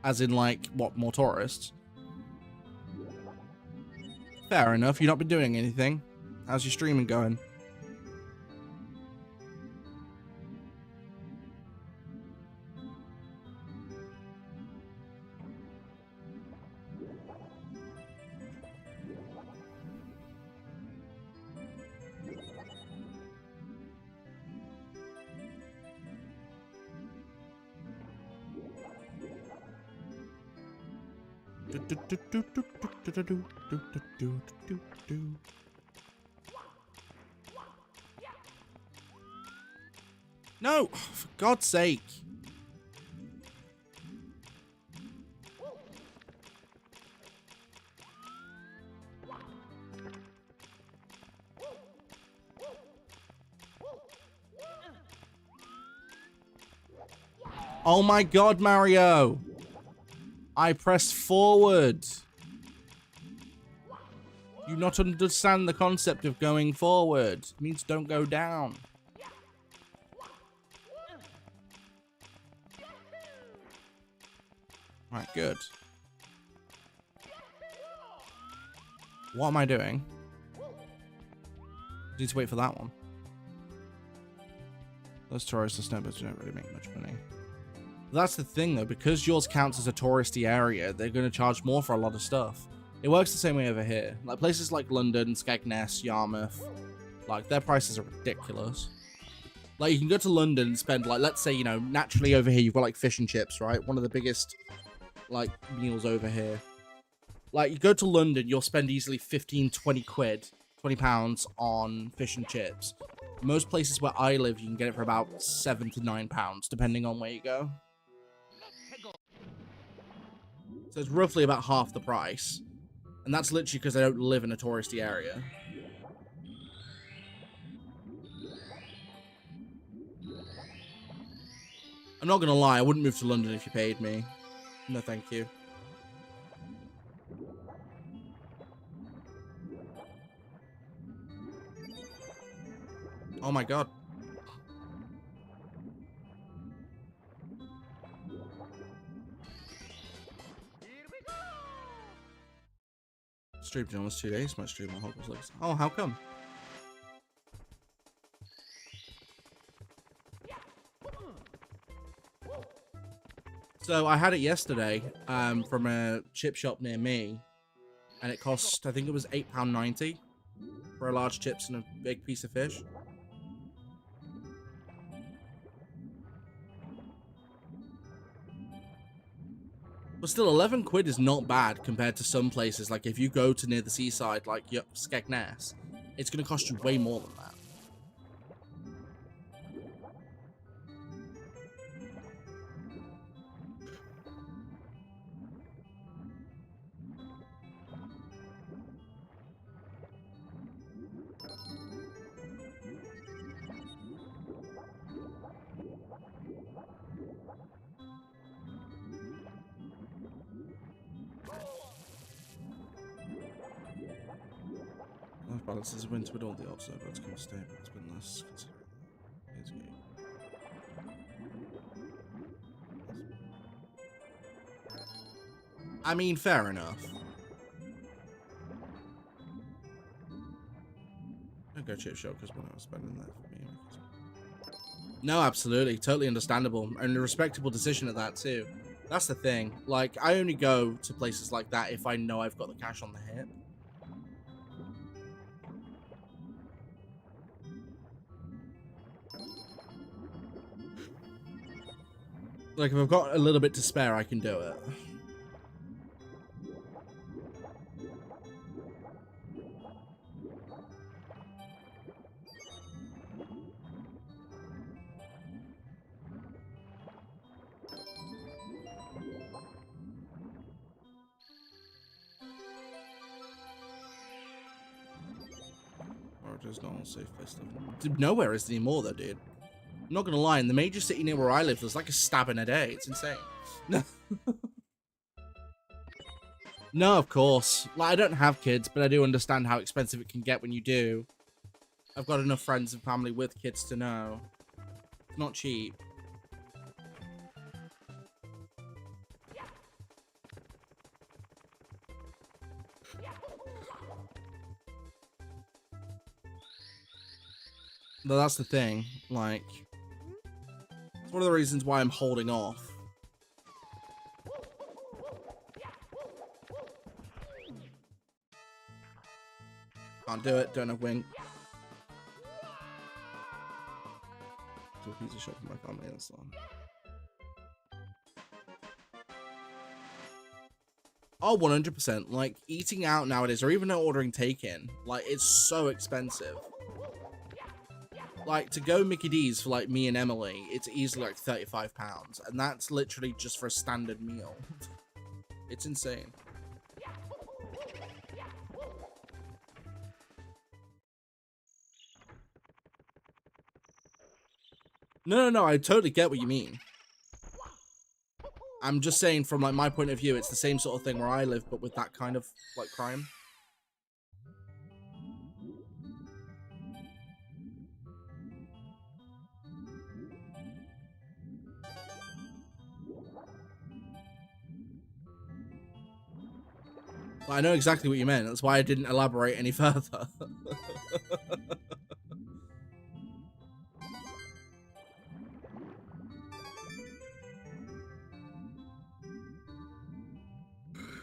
As in, like, what, more tourists? Fair enough, you've not been doing anything. How's your streaming going? No, for God's sake. Oh my God, Mario. I pressed forward. You not understand the concept of going forward. It means don't go down. Right, good. What am I doing? Need to wait for that one. Those tourist snowbirds don't really make much money. That's the thing though, because yours counts as a touristy area, they're going to charge more for a lot of stuff. It works the same way over here. Like places like London, Skegness, Yarmouth, like their prices are ridiculous. Like you can go to London and spend like, let's say, you know, naturally over here you've got like fish and chips, right? One of the biggest like meals over here. Like you go to London, you'll spend easily 15, 20 quid, 20 pounds on fish and chips. Most places where I live, you can get it for about £7 to £9, depending on where you go. So it's roughly about half the price. And that's literally because I don't live in a touristy area. I'm not going to lie, I wouldn't move to London if you paid me. No, thank you. Oh my god. Streamed in almost 2 days. Might stream my Hogwarts Legacy. Oh, how come? So I had it yesterday from a chip shop near me, and it cost, I think it was £8.90 for a large chips and a big piece of fish. But still, 11 quid is not bad compared to some places. Like if you go to near the seaside, like Skegness, it's going to cost you way more than that. Balances a winter with all the odds, but it's going to stay, but it's been less considering. I mean, fair enough. I'll go chip shop because when I was spending that for me. No, absolutely. Totally understandable. And a respectable decision at that, too. That's the thing. Like, I only go to places like that if I know I've got the cash on the hip. Like, if I've got a little bit to spare, I can do it. Or just not safe place stuff. Nowhere is anymore, though, dude. I'm not gonna lie, in the major city near where I live, there's like a stabbing a day. It's insane. No. No, of course. Like, I don't have kids, but I do understand how expensive it can get when you do. I've got enough friends and family with kids to know. It's not cheap. But that's the thing, like, it's one of the reasons why I'm holding off. Can't do it, don't have wing. To a pizza shop for my family and so on. Oh, 100%. Like, eating out nowadays, or even ordering takein, like, it's so expensive. Like, to go Mickey D's for, like, me and Emily, it's easily, like, £35. And that's literally just for a standard meal. It's insane. No, I totally get what you mean. I'm just saying from, like, my point of view, it's the same sort of thing where I live, but with that kind of, like, crime. I know exactly what you meant. That's why I didn't elaborate any further.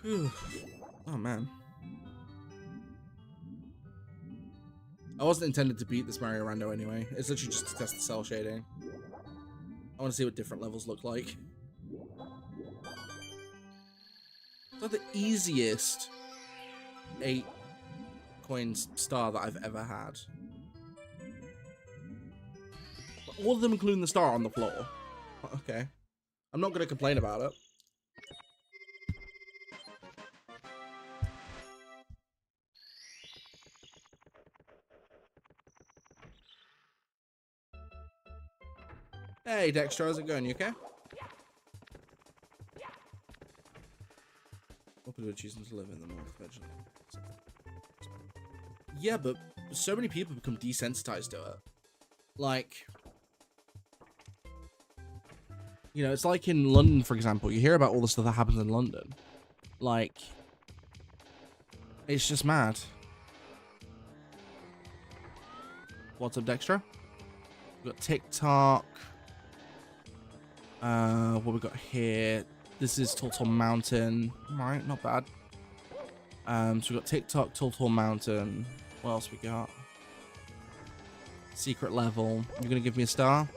Whew. Oh, man. I wasn't intended to beat this Mario Rando anyway. It's literally just to test the cell shading. I want to see what different levels look like. It's like the easiest 8 coins star that I've ever had. All of them including the star on the floor. Okay. I'm not going to complain about it. Hey, Dexter, how's it going? You okay? What people are choosing to live in the north eventually. Yeah, but so many people become desensitized to it. Like, you know, it's like in London, for example. You hear about all the stuff that happens in London. Like, it's just mad. What's up, Dexter? We've got TikTok. What we got here? This is Tall Mountain. Alright, not bad. So we got TikTok, Tall Mountain. What else we got? Secret level. You gonna give me a star?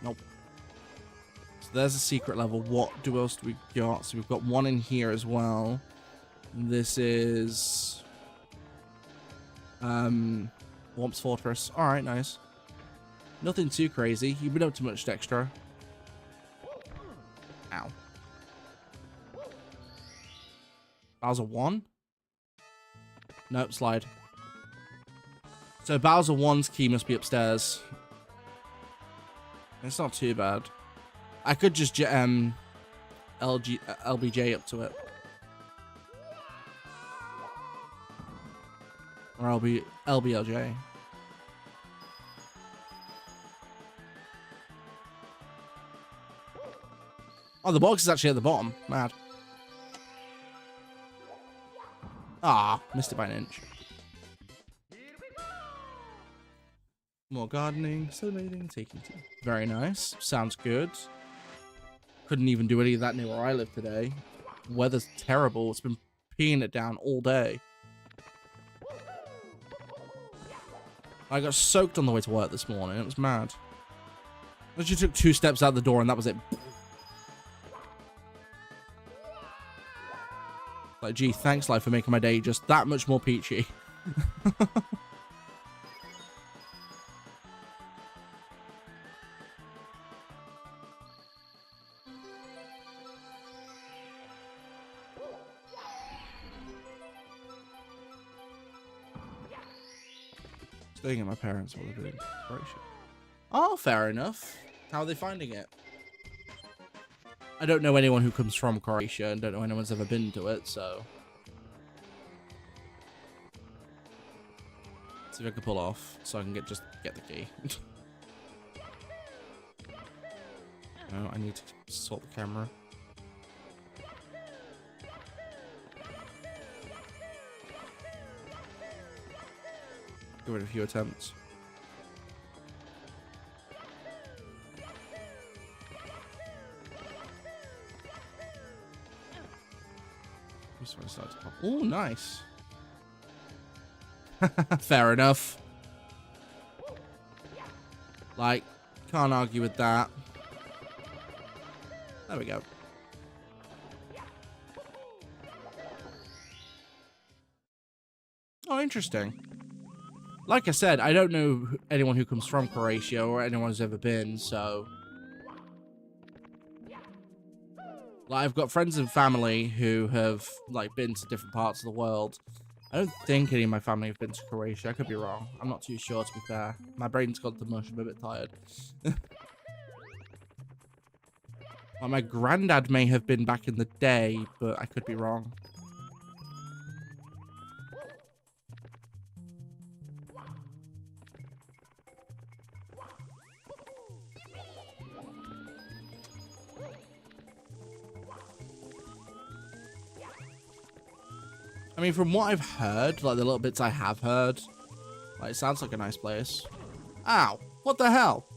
Nope. So there's a secret level. What else do we got? So we've got one in here as well. This is Womp's Fortress. Alright, nice. Nothing too crazy. You've been up to much, Dexter. Ow. Bowser 1? Nope, slide. So Bowser 1's key must be upstairs. It's not too bad. I could just LBJ up to it. Or LBLJ. Oh, the box is actually at the bottom. Mad. Ah, missed it by an inch. More gardening, celebrating, taking tea. Very nice. Sounds good. Couldn't even do any of that near where I live today. Weather's terrible. It's been peeing it down all day. I got soaked on the way to work this morning. It was mad. I literally took 2 steps out the door and that was it. Like, gee, thanks, life, for making my day just that much more peachy. Staying at my parents while they're doing preparation. Oh, fair enough. How are they finding it? I don't know anyone who comes from Croatia and don't know anyone's ever been to it, so. See if I can pull off so I can just get the key. No, I need to sort the camera. Give it a few attempts. Oh, nice. Fair enough. Like, can't argue with that. There we go. Oh, interesting. Like I said, I don't know anyone who comes from Croatia or anyone who's ever been, so. Like, I've got friends and family who have, like, been to different parts of the world. I don't think any of my family have been to Croatia. I could be wrong. I'm not too sure, to be fair. My brain's gone to mush. I'm a bit tired. Well, my granddad may have been back in the day, but I could be wrong. I mean, from what I've heard, like the little bits I have heard, like, it sounds like a nice place. Ow! What the hell?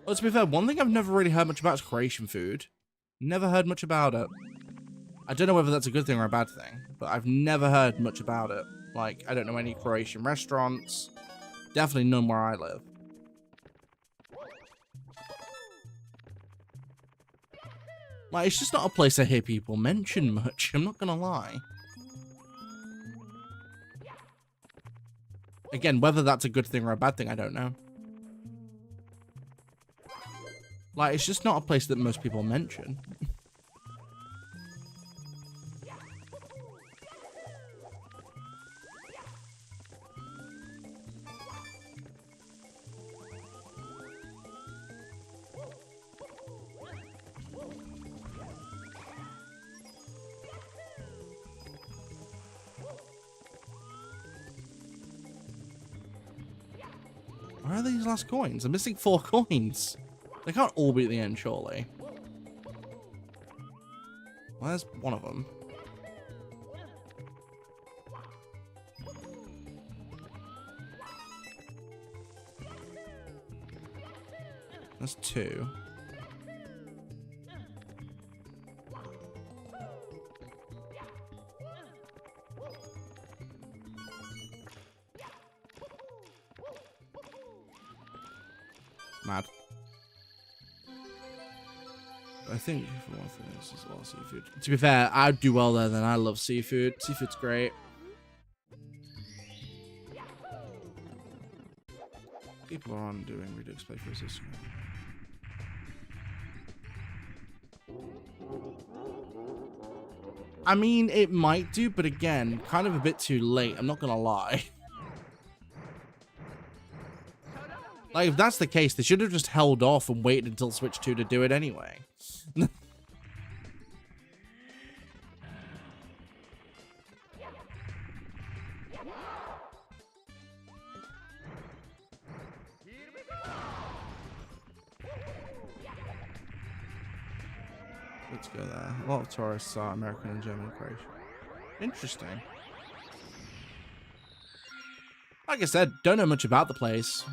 Well, to be fair, one thing I've never really heard much about is Croatian food. Never heard much about it. I don't know whether that's a good thing or a bad thing, but I've never heard much about it. Like, I don't know any Croatian restaurants. Definitely none where I live. Like, it's just not a place I hear people mention much, I'm not gonna lie. Again, whether that's a good thing or a bad thing, I don't know. Like, it's just not a place that most people mention. Where are these last coins? I'm missing 4 coins. They can't all be at the end, surely. Where's one of them? That's 2. Mad. I think for one thing, this is a lot of seafood. To be fair, I'd do well there then. I love seafood. Seafood's great. People are on doing Redux playthroughs this year. I mean, it might do, but again, kind of a bit too late. I'm not gonna lie. Like, if that's the case, they should have just held off and waited until Switch 2 to do it anyway. Let's go there. A lot of tourists are American and German and Croatian. Interesting. Like I said, don't know much about the place.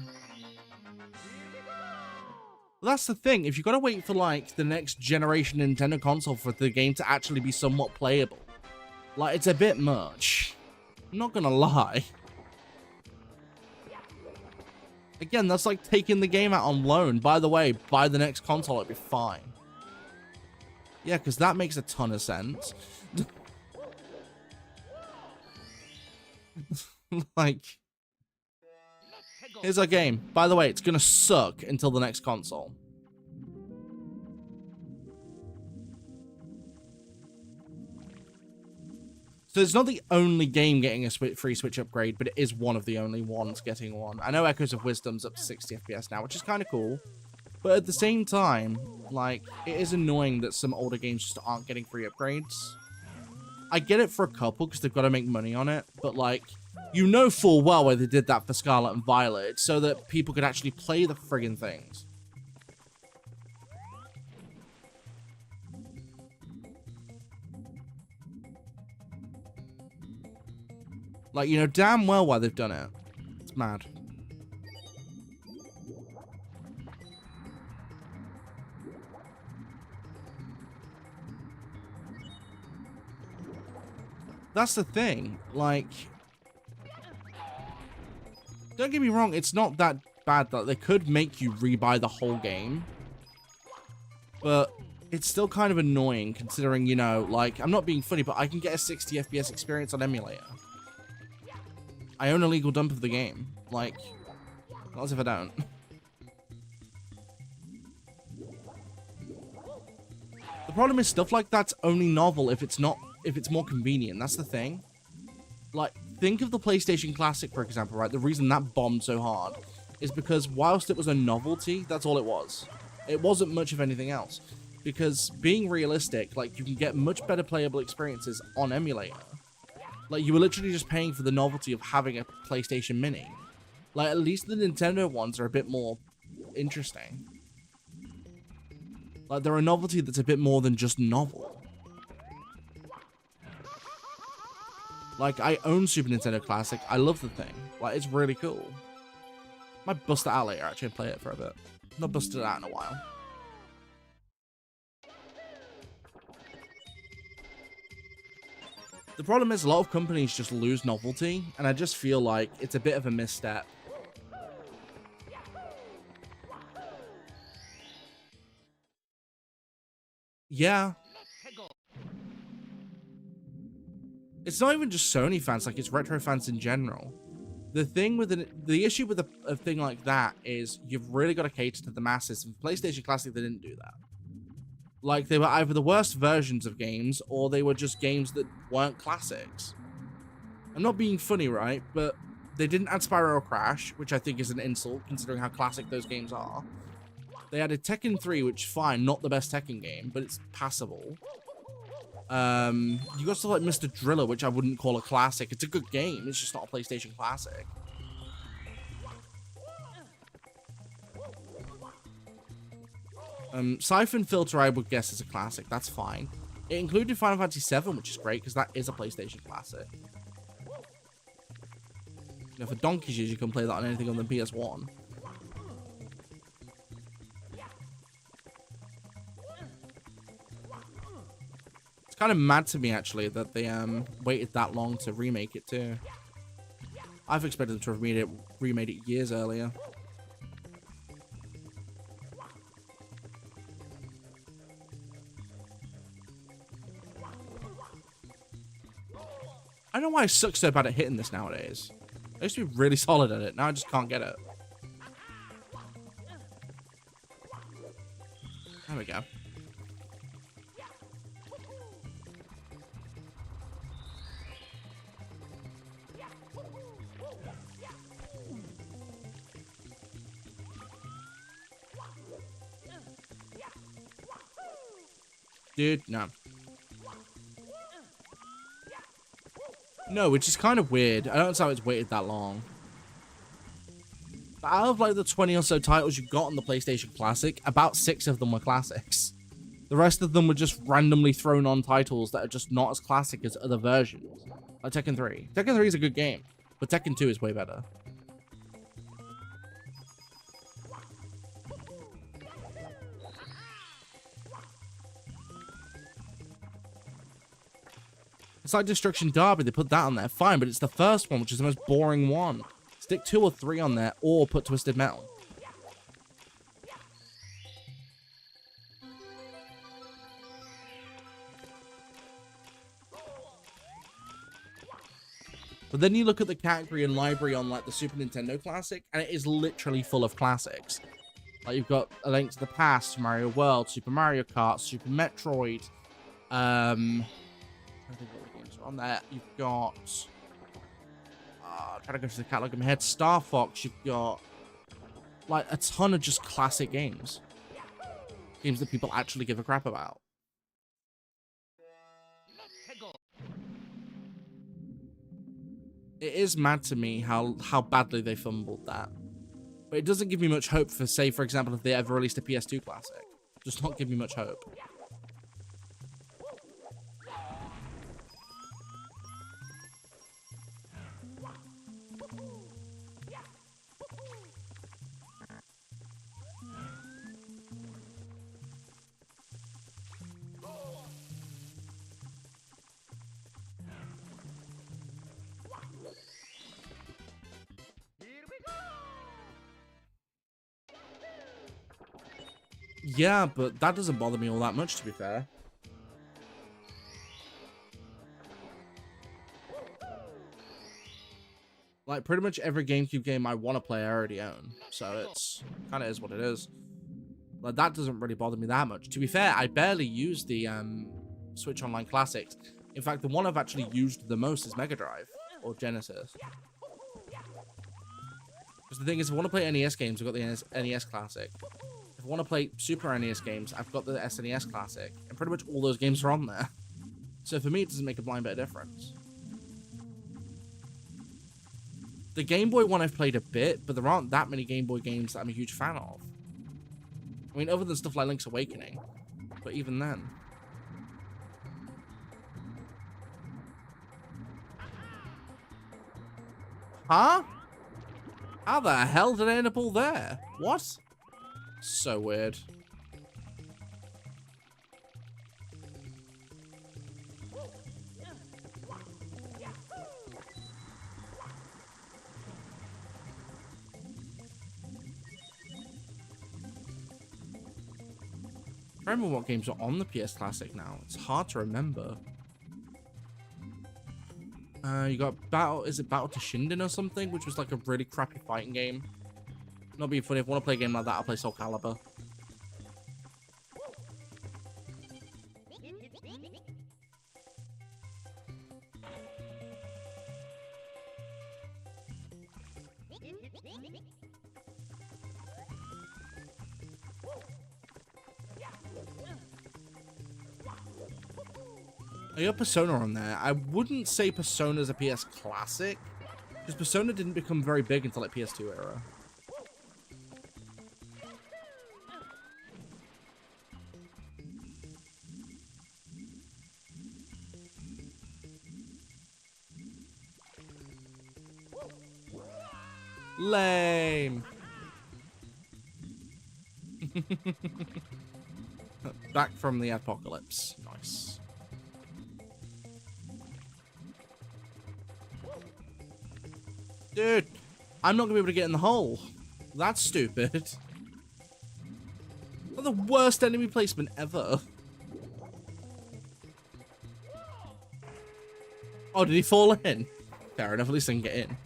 Well, that's the thing. If you've got to wait for, like, the next generation Nintendo console for the game to actually be somewhat playable, like, it's a bit much. I'm not gonna lie. Again, that's like taking the game out on loan. By the way, buy the next console, it'll be fine. Yeah, because that makes a ton of sense. Like, here's our game. By the way, it's gonna suck until the next console. So it's not the only game getting a free Switch upgrade, but it is one of the only ones getting one. I know Echoes of Wisdom's up to 60 FPS now, which is kind of cool. But at the same time, like, it is annoying that some older games just aren't getting free upgrades. I get it for a couple because they've got to make money on it, but, like, you know full well why they did that for Scarlet and Violet. It's so that people could actually play the friggin' things. Like, you know damn well why they've done it. It's mad. That's the thing. Like, don't get me wrong, it's not that bad that they could make you rebuy the whole game. But it's still kind of annoying considering, you know, like, I'm not being funny, but I can get a 60 FPS experience on emulator. I own a legal dump of the game. Like, not as if I don't. The problem is stuff like that's only novel if it's more convenient. That's the thing. Like, think of the PlayStation Classic, for example, right? The reason that bombed so hard is because whilst it was a novelty, that's all it was. It wasn't much of anything else. Because being realistic, like, you can get much better playable experiences on emulator. Like, you were literally just paying for the novelty of having a PlayStation Mini. Like, at least the Nintendo ones are a bit more interesting. Like, they're a novelty that's a bit more than just novel. Like, I own Super Nintendo Classic. I love the thing. Like, it's really cool. Might bust it out later, actually, and play it for a bit. Not busted it out in a while. The problem is a lot of companies just lose novelty, and I just feel like it's a bit of a misstep. Yeah. It's not even just Sony fans, like it's retro fans in general. The thing with the issue with a thing like that is you've really got to cater to the masses. And PlayStation Classic, they didn't do that. Like, they were either the worst versions of games, or they were just games that weren't classics. I'm not being funny, right? But they didn't add Spyro Crash, which I think is an insult, considering how classic those games are. They added Tekken 3, which, fine, not the best Tekken game, but it's passable. You got stuff like Mr. Driller, which I wouldn't call a classic. It's a good game, it's just not a PlayStation classic. Siphon Filter, I would guess, is a classic. That's fine. It included Final Fantasy VII, which is great, because that is a PlayStation classic. You know, for donkey's years, you can play that on anything on the PS1. It's kind of mad to me, actually, that they waited that long to remake it, too. I've expected them to have remade it years earlier. I don't know why I suck so bad at hitting this nowadays. I used to be really solid at it. Now I just can't get it. There we go. Dude, no. No, which is kind of weird. I don't understand why it's waited that long. But out of like the 20 or so titles you got on the PlayStation Classic, about 6 of them were classics. The rest of them were just randomly thrown on titles that are just not as classic as other versions. Like Tekken 3. Tekken 3 is a good game, but Tekken 2 is way better. It's like Destruction Derby, they put that on there, fine, but it's the first one, which is the most boring one. Stick 2 or 3 on there, or put Twisted Metal. But then you look at the category and library on like the Super Nintendo Classic, and it is literally full of classics. Like you've got A Link to the Past, Mario World, Super Mario Kart, Super Metroid, I think what the games are on there. You've got trying to go through the catalog in my head. Star Fox. You've got like a ton of just classic games, games that people actually give a crap about. It is mad to me how badly they fumbled that, but it doesn't give me much hope for, say, for example, if they ever released a PS2 classic. Does not give me much hope. Yeah, but that doesn't bother me all that much, to be fair. Like, pretty much every GameCube game I want to play, I already own. So it's kind of is what it is. Like, that doesn't really bother me that much. To be fair, I barely use the Switch Online Classics. In fact, the one I've actually used the most is Mega Drive or Genesis. Because the thing is, if I want to play NES games, I've got the NES Classic. If I want to play Super NES games, I've got the SNES Classic. And pretty much all those games are on there. So for me, it doesn't make a blind bit of difference. The Game Boy one I've played a bit, but there aren't that many Game Boy games that I'm a huge fan of. I mean, other than stuff like Link's Awakening. But even then. Huh? How the hell did I end up all there? What? So weird. I remember what games are on the PS Classic now. It's hard to remember. You got Battle, is it Battle to Shinden or something? Which was like a really crappy fighting game. Not being funny, if I want to play a game like that, I'll play Soul Calibur. I got Persona on there. I wouldn't say Persona's a PS Classic, because Persona didn't become very big until like PS2 era. Lame. Back from the apocalypse. Nice. Dude, I'm not gonna be able to get in the hole. That's stupid. That's the worst enemy placement ever. Oh, did he fall in? Fair enough, at least I can get in.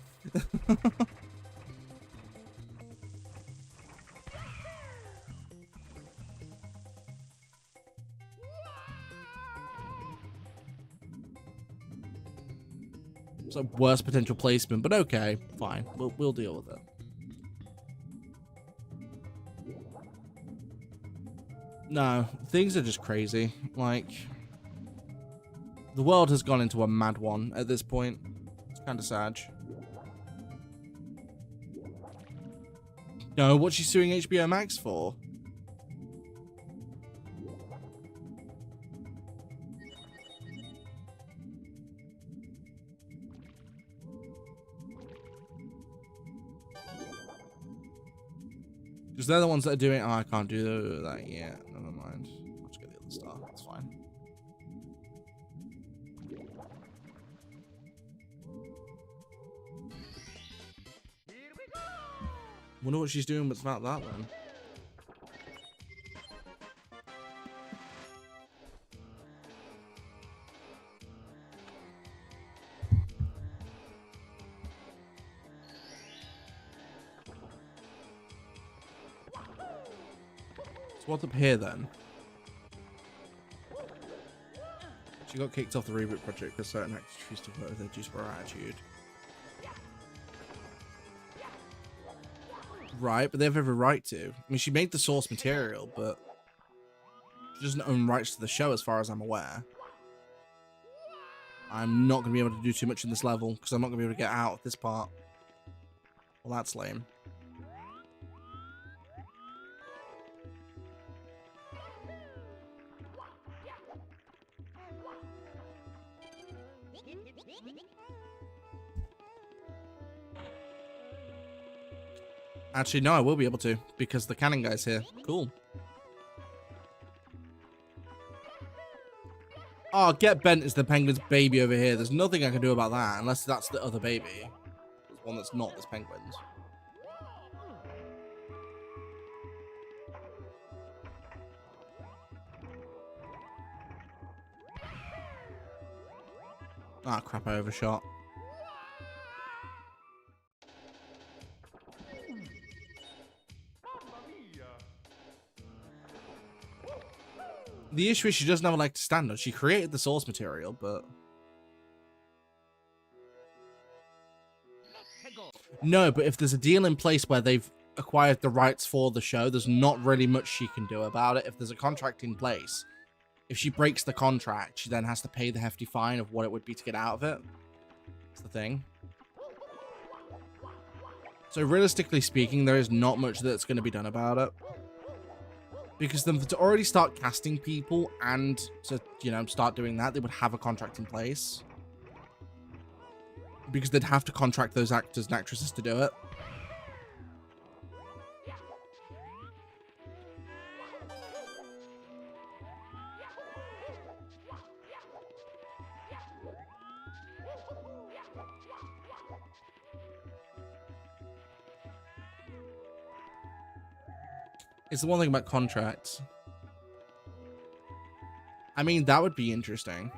It's a worst potential placement, but okay, fine. We'll deal with it. No, things are just crazy. Like, the world has gone into a mad one at this point. It's kind of sad. No, what's she suing HBO Max for? Because they're the ones that are doing. Oh, I can't do that yet. Never mind. I'll just get the other star. That's fine. Wonder what she's doing about that then. So what's up here then? She got kicked off the reboot project because certain actors refused to vote with their juice for her attitude. Right, but they have every right to. I mean, she made the source material, but she doesn't own rights to the show as far as I'm aware. I'm not going to be able to do too much in this level because I'm not going to be able to get out of this part. Well, that's lame. Actually, no, I will be able to, because the cannon guy's here. Cool. Oh, get bent is the penguin's baby over here. There's nothing I can do about that, unless that's the other baby. One that's not this penguin's. Ah, crap, I overshot. The issue is she doesn't have a leg to stand on. She created the source material, but... No, but if there's a deal in place where they've acquired the rights for the show, there's not really much she can do about it. If there's a contract in place, if she breaks the contract, she then has to pay the hefty fine of what it would be to get out of it. That's the thing. So realistically speaking, there is not much that's going to be done about it. Because them to already start casting people and to, you know, start doing that, they would have a contract in place. Because they'd have to contract those actors and actresses to do it. It's the one thing about contracts. I mean, that would be interesting.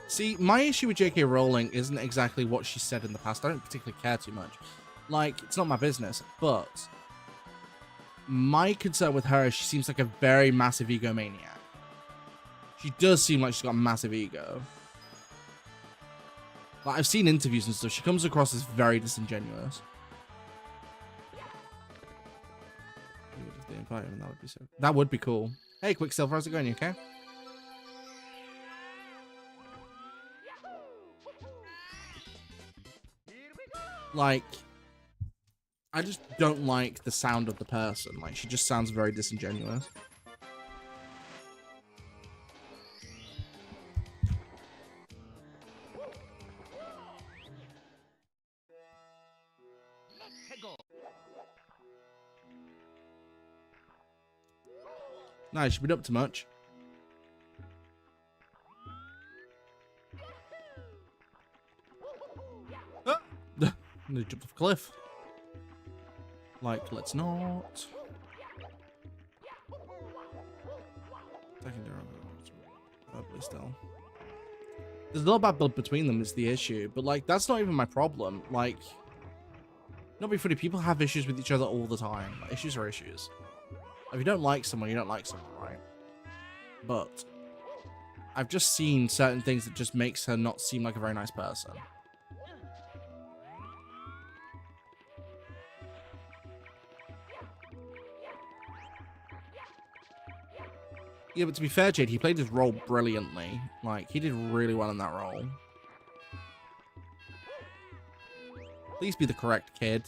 See, my issue with J.K. Rowling isn't exactly what she said in the past. I don't particularly care too much. Like, it's not my business. But my concern with her is she seems like a very massive egomaniac. She does seem like she's got a massive ego. Like, I've seen interviews and stuff. She comes across as very disingenuous. If they invite him, that would be so. That would be cool. Hey, Quicksilver, how's it going? You okay? Like, I just don't like the sound of the person. Like, she just sounds very disingenuous. Nice, you've been up to much. Ah! They jumped off a cliff. Like, let's not. Probably still. There's a lot of bad blood between them is the issue, but like, that's not even my problem. Like, not be funny, people have issues with each other all the time. Like, issues are issues. If you don't like someone, you don't like someone, right? But I've just seen certain things that just makes her not seem like a very nice person. Yeah, but to be fair, Jade, he played his role brilliantly. Like, he did really well in that role. Please be the correct kid.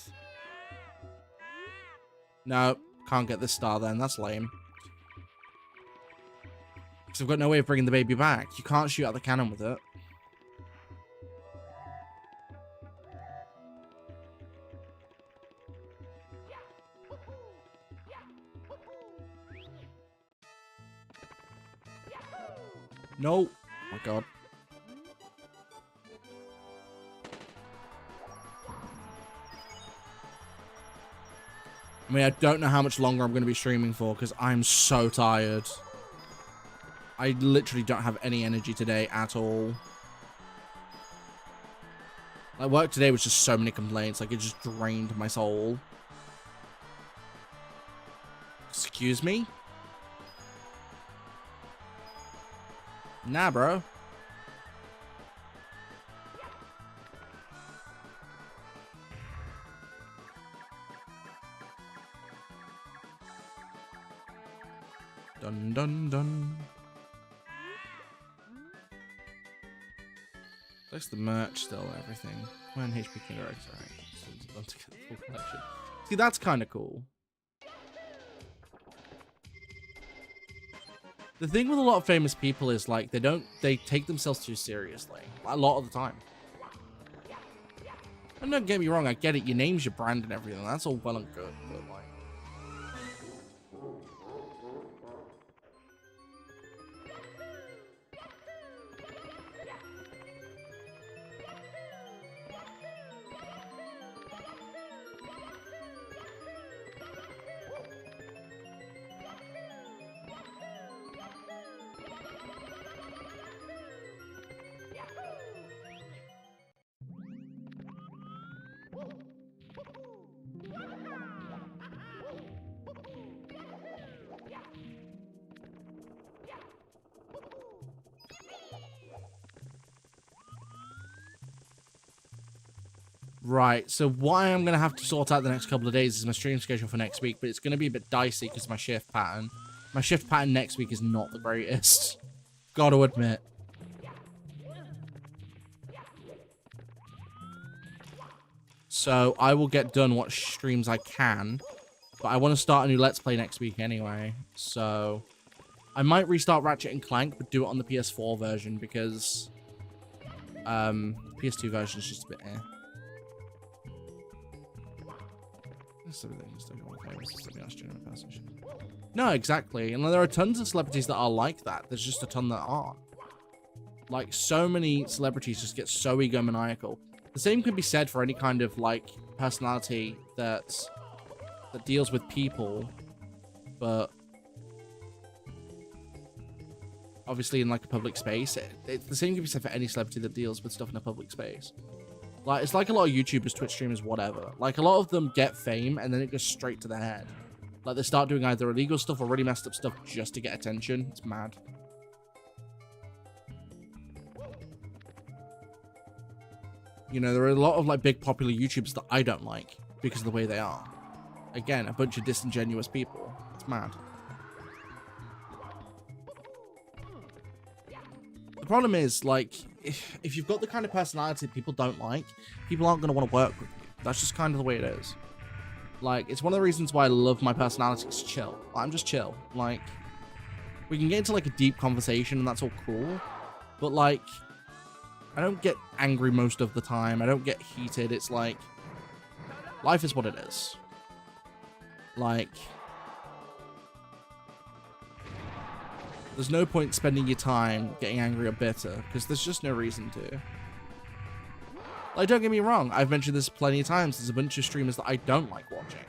No, can't get this star then. That's lame. Because I've got no way of bringing the baby back. You can't shoot out the cannon with it. No. Oh my god. I mean, I don't know how much longer I'm going to be streaming for because I'm so tired. I literally don't have any energy today at all. Like, work today was just so many complaints. Like, it just drained my soul. Excuse me? Nah, bro. Dun dun dun. That's the merch still, everything. When HP King Rex, alright. To get the full collection. See, that's kind of cool. The thing with a lot of famous people is like they take themselves too seriously a lot of the time. And don't get me wrong, I get it. Your name's your brand and everything. That's all well and good, but like. Right, so what I'm going to have to sort out the next couple of days is my stream schedule for next week, but it's going to be a bit dicey because of my shift pattern. My shift pattern next week is not the greatest. Gotta admit. So I will get done what streams I can, but I want to start a new Let's Play next week anyway. So I might restart Ratchet and Clank, but do it on the PS4 version because PS2 version is just a bit eh. No, exactly. And there are tons of celebrities that are like that. There's just a ton that aren't. Like, so many celebrities just get so egomaniacal. The same can be said for any kind of, like, personality that deals with people, but obviously in, like, a public space. The same can be said for any celebrity that deals with stuff in a public space. Like, it's like a lot of YouTubers, Twitch streamers, whatever. Like, a lot of them get fame, and then it goes straight to their head. Like, they start doing either illegal stuff or really messed up stuff just to get attention. It's mad. You know, there are a lot of, like, big popular YouTubers that I don't like because of the way they are. Again, a bunch of disingenuous people. It's mad. The problem is, like, if you've got the kind of personality people don't like, people aren't going to want to work with you. That's just kind of the way it is. Like, it's one of the reasons why I love my personality. It's chill. I'm just chill. Like, we can get into, like, a deep conversation, and that's all cool. But, like, I don't get angry most of the time. I don't get heated. It's like, life is what it is. Like, there's no point spending your time getting angry or bitter, because there's just no reason to. Like, don't get me wrong. I've mentioned this plenty of times. There's a bunch of streamers that I don't like watching.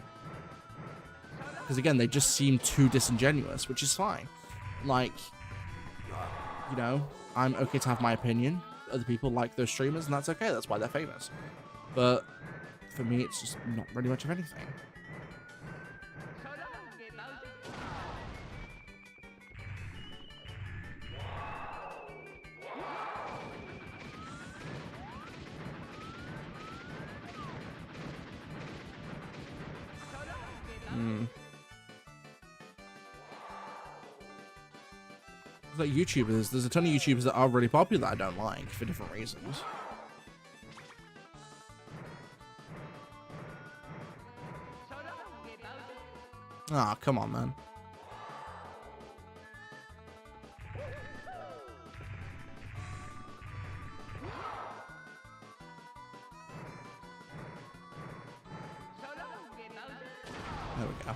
Because, again, they just seem too disingenuous, which is fine. Like, you know, I'm okay to have my opinion. Other people like those streamers, and that's okay. That's why they're famous. But for me, it's just not really much of anything. Like YouTubers, there's a ton of YouTubers that are really popular that I don't like for different reasons. Ah, come on, man. There we go.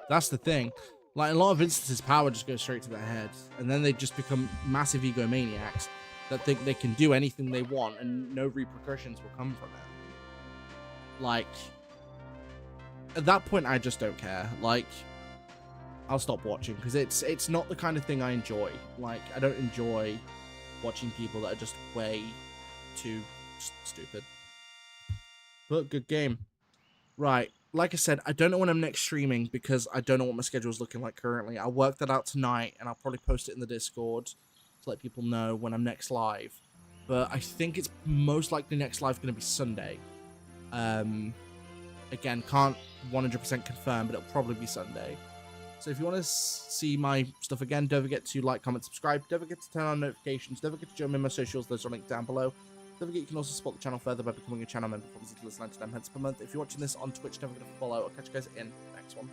That's the thing. Like, in a lot of instances, power just goes straight to their head, and then they just become massive egomaniacs that think they can do anything they want and no repercussions will come from it. Like, at that point, I just don't care. Like, I'll stop watching, because it's not the kind of thing I enjoy. Like, I don't enjoy watching people that are just way too stupid. But good game. Right. Like I said, I don't know when I'm next streaming because I don't know what my schedule is looking like currently. I'll work that out tonight, and I'll probably post it in the Discord to let people know when I'm next live. But I think it's most likely next live going to be Sunday. Again, can't 100% confirm, but it'll probably be Sunday. So if you want to see my stuff again, don't forget to like, comment, subscribe. Don't forget to turn on notifications. Don't forget to join me on my socials. Those are linked down below. Don't forget you can also support the channel further by becoming a channel member for as little as 99 pence per month. If you're watching this on Twitch, don't forget to follow. I'll catch you guys in the next one.